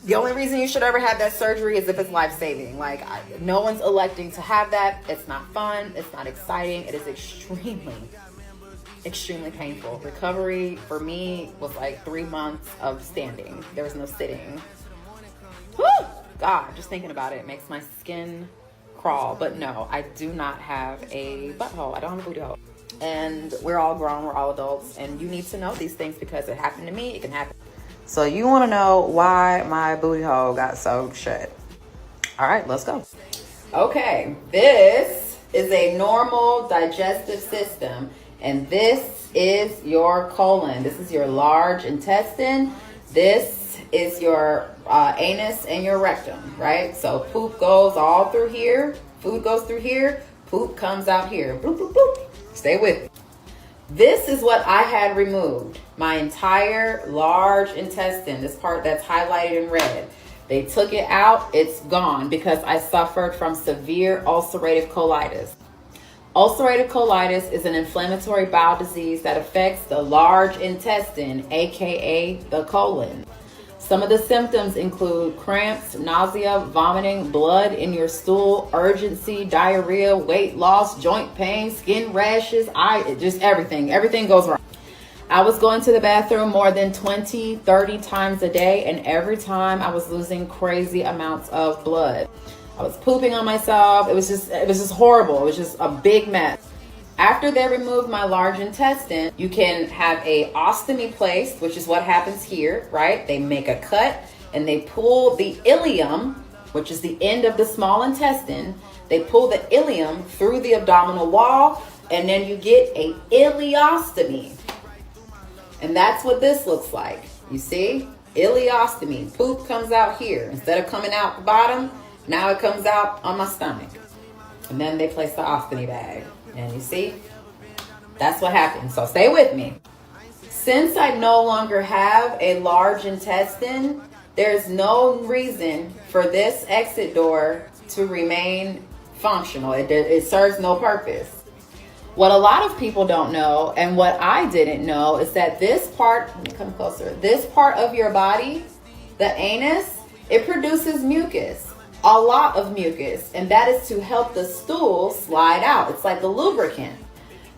The only reason you should ever have that surgery is if it's life-saving. Like, no one's electing to have that. It's not fun. It's not exciting. It is extremely, extremely painful. Recovery for me was like 3 months of standing. There was no sitting. Whew! God, just thinking about it makes my skin crawl. But no, I do not have a butthole. I don't have a booty hole. And we're all grown, we're all adults, and you need to know these things because it happened to me, it can happen. So you want to know why my booty hole got sewed shut. All right, let's go. Okay, this is a normal digestive system, and this is your colon. This is your large intestine. This is your anus and your rectum, right? So poop goes all through here, food goes through here, poop comes out here. Boop, boop, boop. Stay with me. This is what I had removed. My entire large intestine, this part that's highlighted in red. They took it out, it's gone because I suffered from severe ulcerative colitis. Ulcerative colitis is an inflammatory bowel disease that affects the large intestine, aka the colon. Some of the symptoms include cramps, nausea, vomiting, blood in your stool, urgency, diarrhea, weight loss, joint pain, skin rashes, just everything. Everything goes wrong. I was going to the bathroom more than 20, 30 times a day, and every time I was losing crazy amounts of blood. I was pooping on myself. It was just horrible. It was just a big mess. After they remove my large intestine, you can have a ostomy placed, which is what happens here, right? They make a cut and they pull the ileum, which is the end of the small intestine. They pull the ileum through the abdominal wall, and then you get a ileostomy. And that's what this looks like. You see? Ileostomy. Poop comes out here. Instead of coming out the bottom, now it comes out on my stomach. And then they place the ostomy bag. And you see? That's what happens. So stay with me. Since I no longer have a large intestine, there's no reason for this exit door to remain functional. It serves no purpose. What a lot of people don't know, and what I didn't know, is that this part, let me come closer, this part of your body, the anus, it produces mucus, a lot of mucus, and that is to help the stool slide out. It's like the lubricant.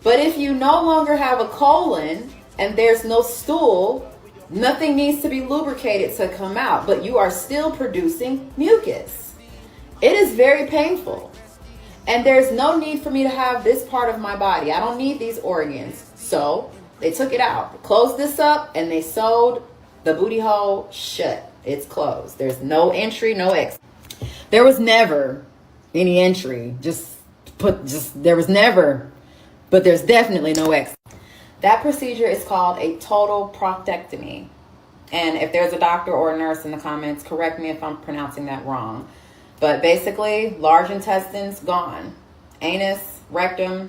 But if you no longer have a colon and there's no stool, nothing needs to be lubricated to come out, but you are still producing mucus. It is very painful. And there's no need for me to have this part of my body. I don't need these organs. So they took it out, closed this up, and they sewed the booty hole shut. It's closed. There's no entry, no exit. There was never any entry. There was never, but there's definitely no exit. That procedure is called a total proctectomy. And if there's a doctor or a nurse in the comments, correct me if I'm pronouncing that wrong. But basically, large intestines, gone. Anus, rectum,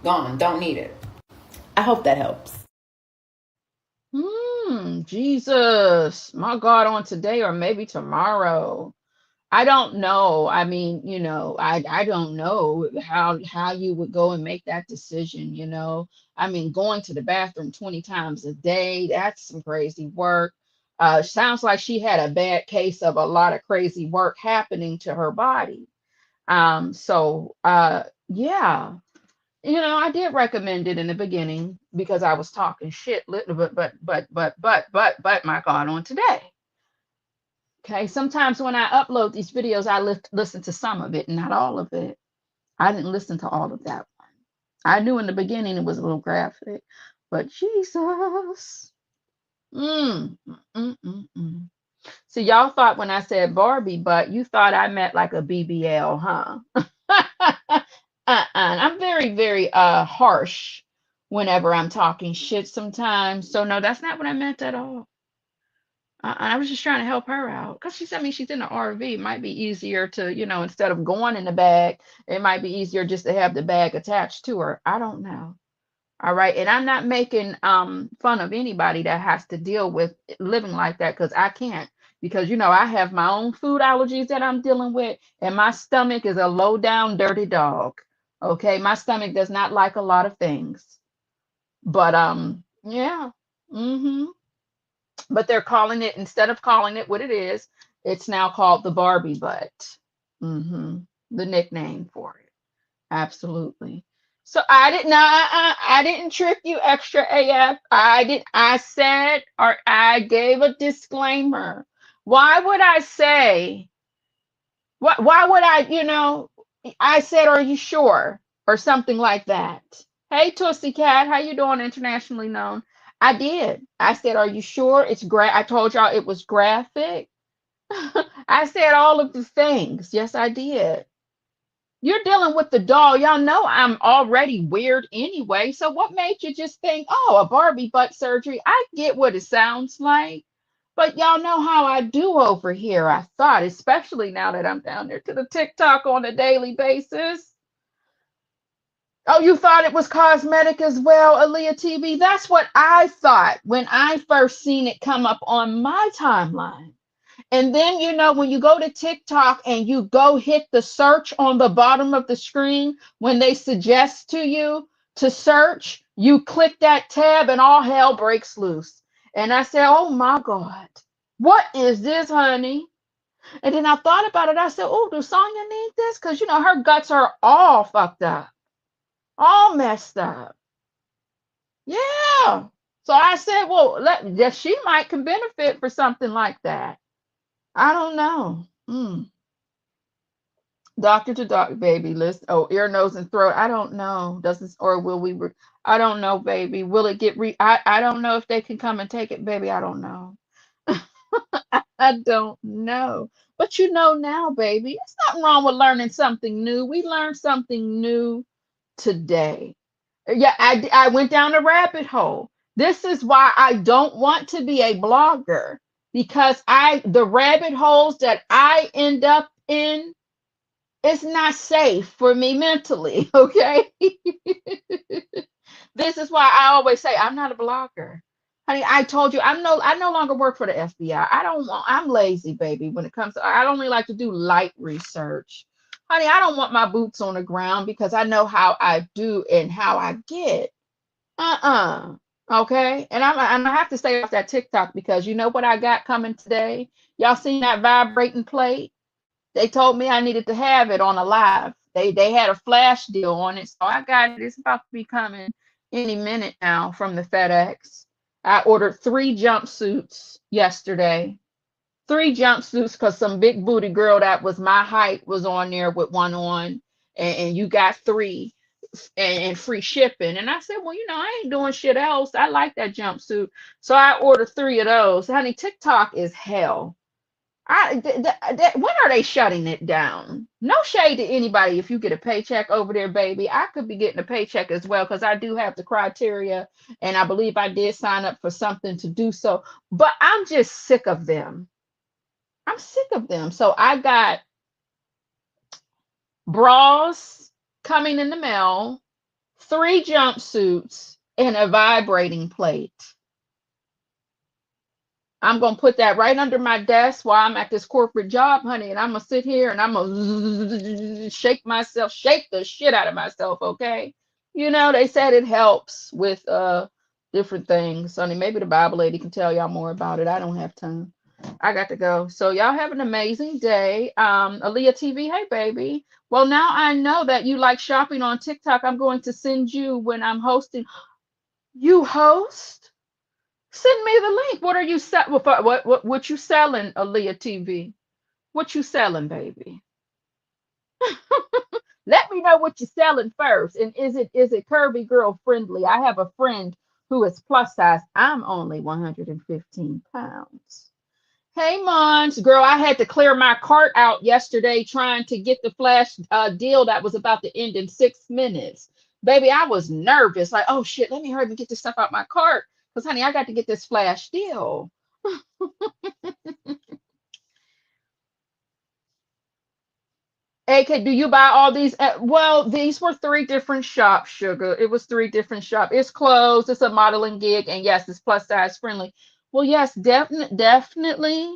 gone. Don't need it. I hope that helps. Jesus. My God, on today or maybe tomorrow. I don't know. I mean, I don't know how you would go and make that decision. I mean, going to the bathroom 20 times a day, that's some crazy work. Sounds like she had a bad case of a lot of crazy work happening to her body. Yeah, I did recommend it in the beginning because I was talking shit, but my God, on today. Okay, sometimes when I upload these videos, I listen to some of it, not all of it. I didn't listen to all of that one. I knew in the beginning it was a little graphic, but Jesus. So y'all thought when I said Barbie butt, you thought I meant like a BBL, huh? I'm very, very harsh whenever I'm talking shit sometimes. So no, that's not what I meant at all. I was just trying to help her out because she's in an RV. It might be easier to, instead of going in the bag, it might be easier just to have the bag attached to her. I don't know. All right. And I'm not making fun of anybody that has to deal with living like that because I can't. Because, I have my own food allergies that I'm dealing with, and my stomach is a low down, dirty dog. Okay. My stomach does not like a lot of things. But yeah. But they're calling it, instead of calling it what it is, it's now called the Barbie butt. The nickname for it. Absolutely. So I didn't trick you, extra AF. I said, or I gave a disclaimer. Why would I say, why would I said, are you sure? Or something like that. Hey, Tootsie Cat, how you doing, internationally known? I did. I said, are you sure? I told y'all it was graphic. I said all of the things. Yes, I did. You're dealing with the doll. Y'all know I'm already weird anyway. So what made you just think, oh, a Barbie butt surgery? I get what it sounds like. But y'all know how I do over here, I thought, especially now that I'm down there to the TikTok on a daily basis. Oh, you thought it was cosmetic as well, Aaliyah TV? That's what I thought when I first seen it come up on my timeline. And then, when you go to TikTok and you go hit the search on the bottom of the screen, when they suggest to you to search, you click that tab and all hell breaks loose. And I said, oh my God, what is this, honey? And then I thought about it. I said, oh, does Sonya need this? Because, her guts are all fucked up, all messed up. Yeah. So I said, well, she might can benefit for something like that. I don't know. Doctor to doctor, baby. List. Oh, ear, nose, and throat. I don't know. Does this or will we? I don't know, baby. Will it get I don't know if they can come and take it, baby. I don't know. I don't know. But you know now, baby. It's nothing wrong with learning something new. We learned something new today. Yeah, I went down a rabbit hole. This is why I don't want to be a blogger because the rabbit holes that I end up in, it's not safe for me mentally, okay? This is why I always say I'm not a blogger. Honey, I told you I no longer work for the FBI. I'm lazy, baby, when it comes to I only like to do light research. Honey, I don't want my boots on the ground because I know how I do and how I get. Uh-uh. Okay. And I have to stay off that TikTok because you know what I got coming today? Y'all seen that vibrating plate? They told me I needed to have it on a live. They had a flash deal on it, so I got it. It's about to be coming any minute now from the FedEx. I ordered 3 jumpsuits yesterday. 3 jumpsuits because some big booty girl that was my height was on there with one on, and you got 3 and free shipping. And I said, well, I ain't doing shit else. I like that jumpsuit, so I ordered 3 of those. Honey, TikTok is hell. When are they shutting it down? No shade to anybody. If you get a paycheck over there, baby, I could be getting a paycheck as well because I do have the criteria, and I believe I did sign up for something to do so. But I'm just sick of them. I'm sick of them. So I got bras coming in the mail, 3 jumpsuits, and a vibrating plate. I'm going to put that right under my desk while I'm at this corporate job, honey, and I'm going to sit here and I'm going to shake the shit out of myself, okay? They said it helps with different things. Honey, maybe the Bible lady can tell y'all more about it. I don't have time. I got to go. So y'all have an amazing day. Aaliyah TV, hey, baby. Well, now I know that you like shopping on TikTok. I'm going to send you when I'm hosting. You host? Send me the link. What are you selling? What you selling, Aaliyah TV? What you selling, baby? Let me know what you're selling first. And is it curvy girl friendly? I have a friend who is plus size. I'm only 115 pounds. Hey, Mons, girl, I had to clear my cart out yesterday trying to get the flash deal that was about to end in 6 minutes. Baby, I was nervous. Like, oh shit, let me hurry and get this stuff out my cart. Because, honey, I got to get this flash deal. AK, do you buy all these? Well, these were 3 different shops, sugar. It was 3 different shops. It's closed. It's a modeling gig. And yes, it's plus size friendly. Well, yes, definitely,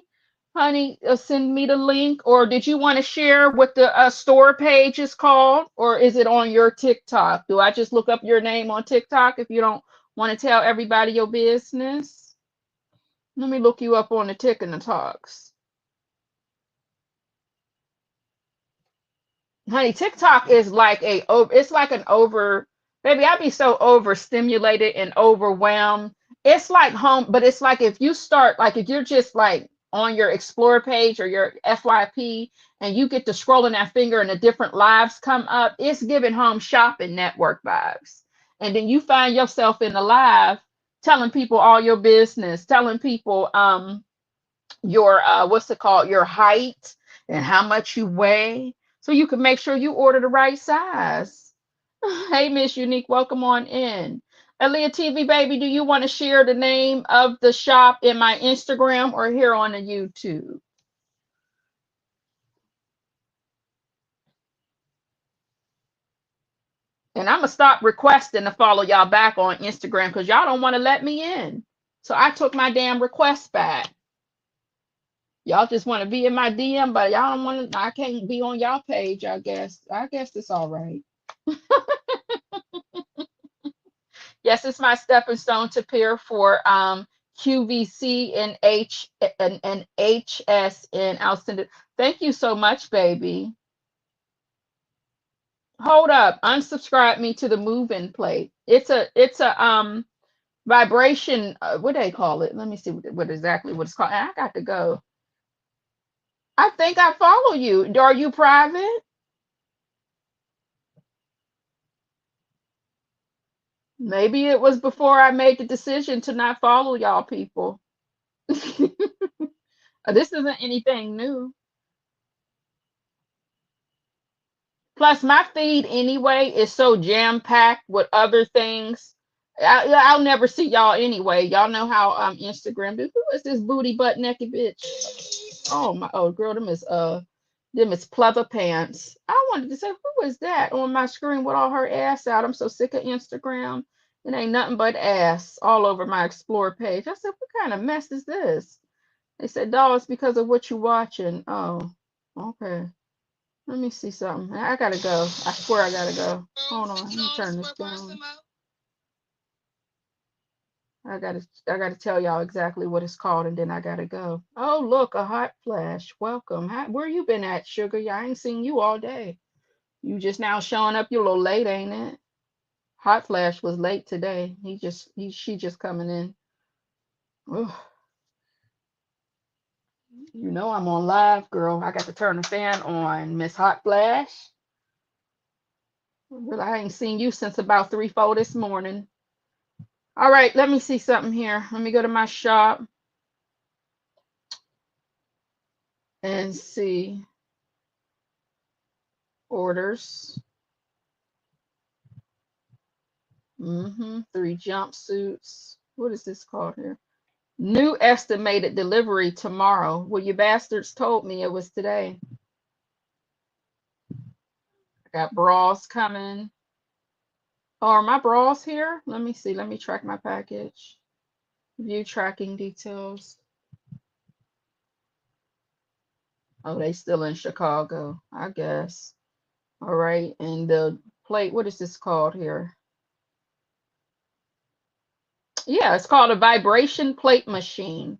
honey, send me the link. Or did you want to share what the store page is called? Or is it on your TikTok? Do I just look up your name on TikTok if you don't want to tell everybody your business? Let me look you up on the Tick and the Talks. Honey, TikTok is like it's like an baby, I'd be so overstimulated and overwhelmed. It's like home, but it's like if you start, like if you're just like on your Explore page or your FYP and you get to scrolling that finger and the different lives come up, it's giving Home Shopping Network vibes. And then you find yourself in the live telling people all your business, telling people your your height and how much you weigh so you can make sure you order the right size. Hey, Miss Unique, welcome on in. Aaliyah TV, baby, do you want to share the name of the shop in my Instagram or here on the YouTube? And I'm going to stop requesting to follow y'all back on Instagram because y'all don't want to let me in. So I took my damn request back. Y'all just want to be in my DM, but y'all don't want to. I can't be on y'all page, I guess. I guess it's all right. Yes, it's my stepping stone to peer for QVC and HS, and I'll send it. Thank you so much, baby. Hold up, unsubscribe me to the move-in plate. It's a vibration. What do they call it? Let me see what exactly what it's called. I got to go. I think I follow you. Are you private? Maybe it was before I made the decision to not follow y'all people. This isn't anything new. Plus, my feed anyway is so jam packed with other things. I'll never see y'all anyway. Y'all know how Instagram do. Who is this booty butt naked bitch? Oh my, oh girl, them is pleather pants. I wanted to say, who is that on my screen with all her ass out? I'm so sick of Instagram. It ain't nothing but ass all over my explore page. I said, what kind of mess is this? They said, doll, it's because of what you watching. Oh, okay. Let me see something. I gotta go. I swear I gotta go. Hold on. Let me turn this down. I gotta tell y'all exactly what it's called, and then I gotta go. Oh, look, a hot flash. Welcome. Where you been at, Sugar? Yeah, I ain't seen you all day. You just now showing up. You a little late, ain't it? Hot flash was late today. She just coming in. Ugh. You know I'm on live, girl. I got to turn the fan on, Miss Hot Flash. Well, I ain't seen you since about 3-4 this morning. All right, let me see something here. Let me go to my shop and see orders. 3 jumpsuits. What is this called here? New estimated delivery tomorrow. Well, you bastards told me it was today. I got bras coming. Oh, are my bras here? Let me see. Let me track my package. View tracking details. Oh, they still in Chicago, I guess. All right, and the plate, what is this called here? Yeah, it's called a vibration plate machine.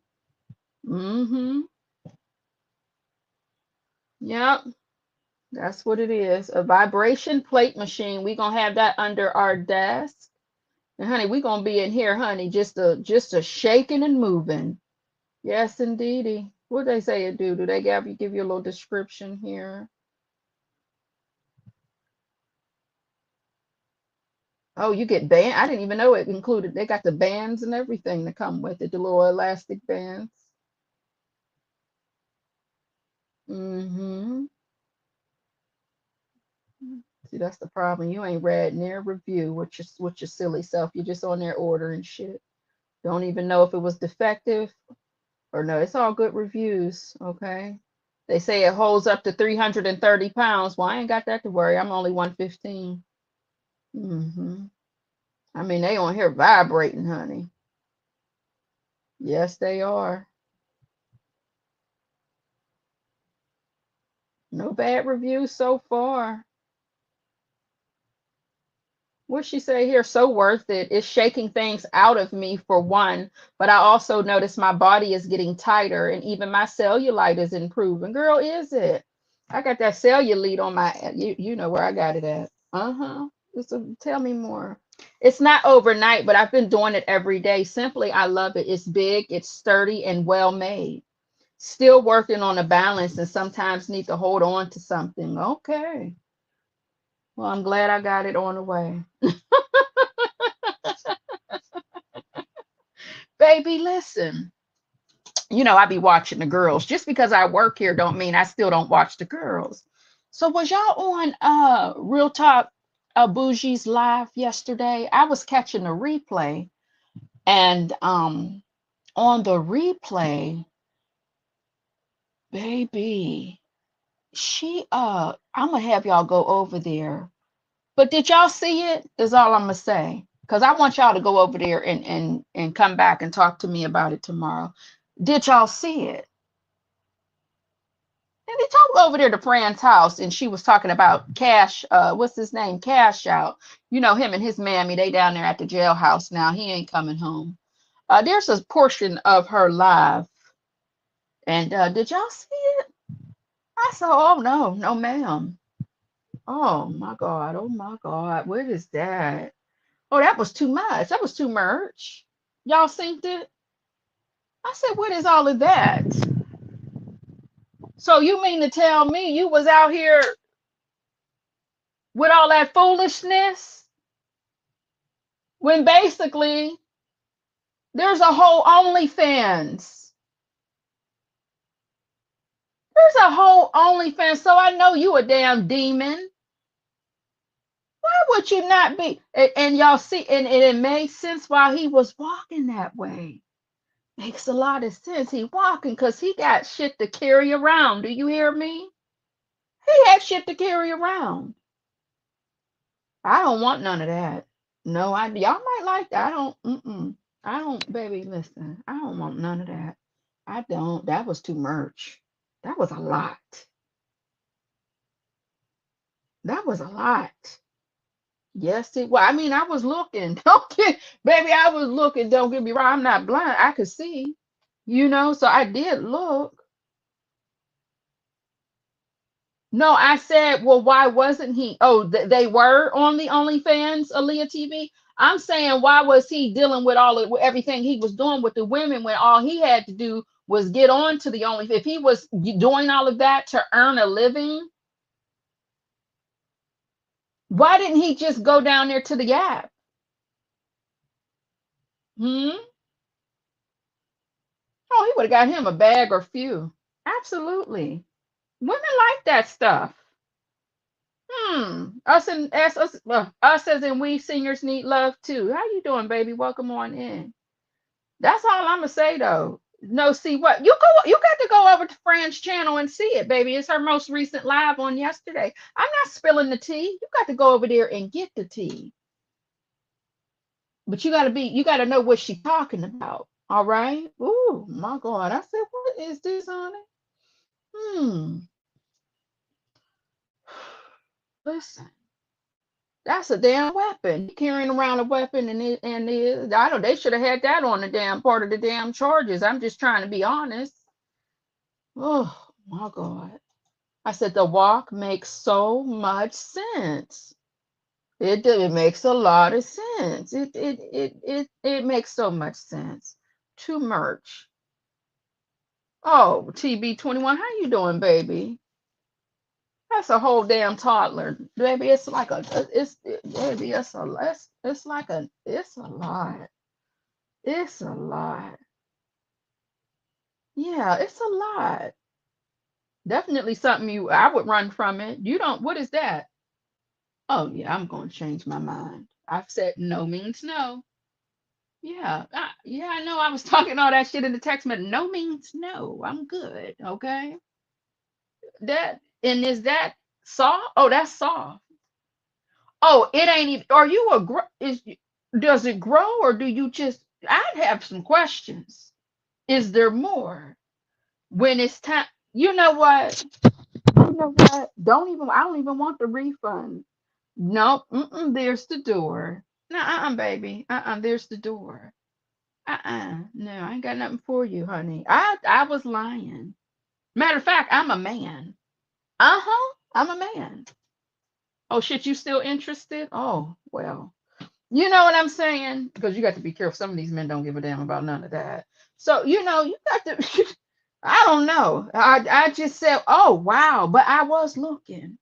Yep, that's what it is. A vibration plate machine. We're gonna have that under our desk. And honey, we're gonna be in here, honey, just a shaking and moving. Yes, indeedy. What they say it do? Do they give you a little description here? Oh, you get band. I didn't even know it included. They got the bands and everything that come with it, the little elastic bands. Mm-hmm. See, that's the problem. You ain't read near review with your silly self. You're just on there ordering shit. Don't even know if it was defective or no. It's all good reviews, okay? They say it holds up to 330 pounds. Well, I ain't got that to worry. I'm only 115. Mm-hmm. I mean, they on here vibrating, honey. Yes, they are. No bad reviews so far. What she say here? So worth it. It's shaking things out of me for one, but I also notice my body is getting tighter and even my cellulite is improving. Girl, is it? I got that cellulite on my, you know where I got it at. Uh-huh. Tell me more. It's not overnight, but I've been doing it every day. Simply, I love it. It's big, it's sturdy, and well made. Still working on a balance and sometimes need to hold on to something. Okay. Well, I'm glad I got it on the way. Baby, listen. You know, I be watching the girls. Just because I work here don't mean I still don't watch the girls. So was y'all on Real Talk Bougie's live yesterday? I was catching the replay and on the replay, baby, I'm gonna have y'all go over there. But did y'all see it? Is all I'm gonna say. Because I want y'all to go over there and come back and talk to me about it tomorrow. Did y'all see it? And they talked over there to Fran's house, and she was talking about Cash. What's his name? Cash out. You know him and his mammy. They down there at the jailhouse now. He ain't coming home. There's a portion of her live, and did y'all see it? I saw. Oh no, no ma'am. Oh my God. Oh my God. What is that? Oh, that was too much. That was too much. Y'all synced it? I said, what is all of that? So you mean to tell me you was out here with all that foolishness? when basically there's a whole OnlyFans. There's a whole OnlyFans. So I know you a damn demon. Why would you not be? And y'all see, and it made sense while he was walking that way. Makes a lot of sense. He walking because he got shit to carry around. Do you hear me? He had shit to carry around. I don't want none of that. No, y'all might like that. I don't, baby, listen. I don't want none of that. I don't. That was too much. That was a lot. That was a lot. Yes, it well, I mean, I was looking. Baby, I was looking. Don't get me wrong. I'm not blind. I could see, so I did look. No, I said, well, why wasn't he? Oh, they were on the OnlyFans, Aaliyah TV. I'm saying, why was he dealing with with everything he was doing with the women when all he had to do was get on to the Only? If he was doing all of that to earn a living, why didn't he just go down there to the app? Hmm. Oh, he would have got him a bag or few. Absolutely. Women like that stuff. Us as in we seniors need love too. How you doing, baby? Welcome on in. That's all I'm gonna say though. No, see what you got to go over to Fran's channel and see it, baby. It's her most recent live on yesterday. I'm not spilling the tea. You got to go over there and get the tea. But you gotta know what she's talking about. All right. Ooh, my God. I said, what is this, honey? Hmm. Listen. That's a damn weapon. Carrying around a weapon I don't they should have had that on the damn part of the damn charges. I'm just trying to be honest. Oh my God. I said the walk makes so much sense. It makes a lot of sense. It makes so much sense. Too much. Oh, TB21, how you doing, baby? That's a whole damn toddler, baby. It's like baby. It's a lot. It's a lot. Yeah, it's a lot. Definitely something I would run from it. You don't. What is that? Oh yeah, I'm going to change my mind. I've said no means no. Yeah, yeah. I know I was talking all that shit in the text, but no means no. I'm good. Okay. Is that soft? Oh, that's soft. Oh, it ain't even. Are you does it grow or do you just? I'd have some questions. Is there more when it's time? You know what? You know what? I don't even want the refund. Nope. There's the door. No, baby. There's the door. No, I ain't got nothing for you, honey. I was lying. Matter of fact, I'm a man. Uh-huh. I'm a man. Oh shit, you still interested? Oh, well. You know what I'm saying? Because you got to be careful. Some of these men don't give a damn about none of that. So, you got to, I don't know. I just said, oh, wow. But I was looking.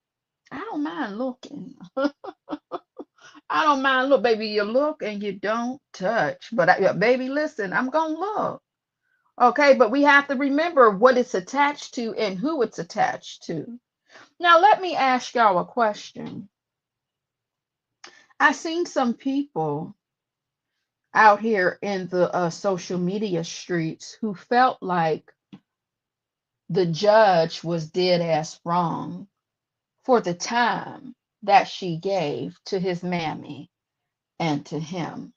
I don't mind looking. I don't mind look, baby. You look and you don't touch. But baby, listen, I'm going to look. Okay. But we have to remember what it's attached to and who it's attached to. Now, let me ask y'all a question. I've seen some people out here in the social media streets who felt like the judge was dead ass wrong for the time that she gave to his mammy and to him.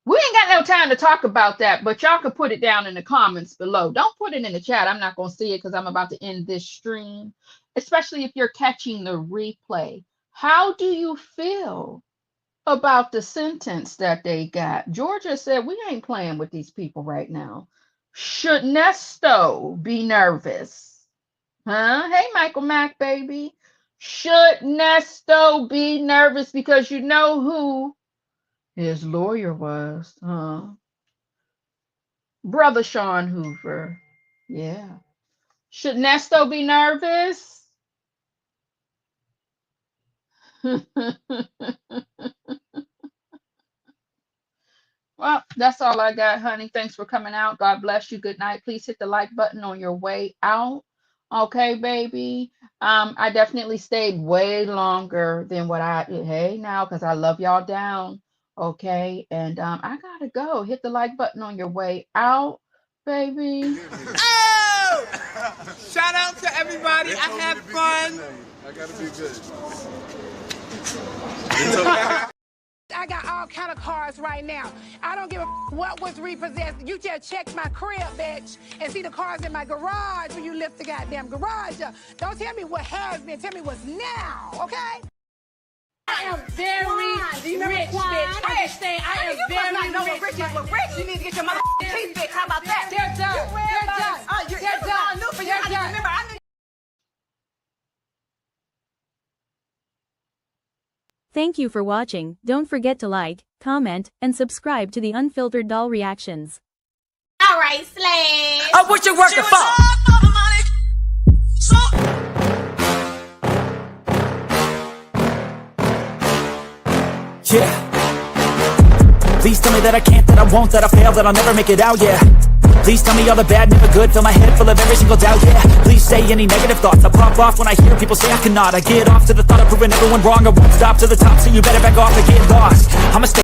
We ain't got no time to talk about that, but y'all can put it down in the comments below. Don't put it in the chat. I'm not going to see it because I'm about to end this stream, especially if you're catching the replay. How do you feel about the sentence that they got? Georgia said, we ain't playing with these people right now. Should Nesto be nervous? Huh? Hey, Michael Mack, baby. Should Nesto be nervous because you know who his lawyer was? Huh? Brother Sean Hoover. Yeah. Should Nesto be nervous? Well, that's all I got, honey. Thanks for coming out. God bless you. Good night. Please hit the like button on your way out. Okay, baby. I definitely stayed way longer than what hey now, because I love y'all down. Okay. And I gotta go. Hit the like button on your way out, baby. Oh! Shout out to everybody. I had fun. I gotta be good. I got all kind of cars right now. I don't give a what was repossessed. You just check my crib, bitch, and see the cars in my garage when you lift the goddamn garage up. Don't tell me what has been. Tell me what's now, okay? I am very rich, bitch. I understand. I am very rich. But rich, you need to get your motherfucking teeth fixed. How about that? They're done. They're done. They're done. They're done. Remember, Thank you for watching. Don't forget to like, comment, and subscribe to the Unfiltered Doll Reactions. Alright, Slash. Oh, what you working for? Yeah. Please tell me that I can't, that I won't, that I fail, that I'll never make it out, yeah. Please tell me all the bad, never good, fill my head full of every single doubt, yeah. Please say any negative thoughts, I pop off when I hear people say I cannot. I get off to the thought of proving everyone wrong, I won't stop to the top, so you better back off and get lost. I'ma stay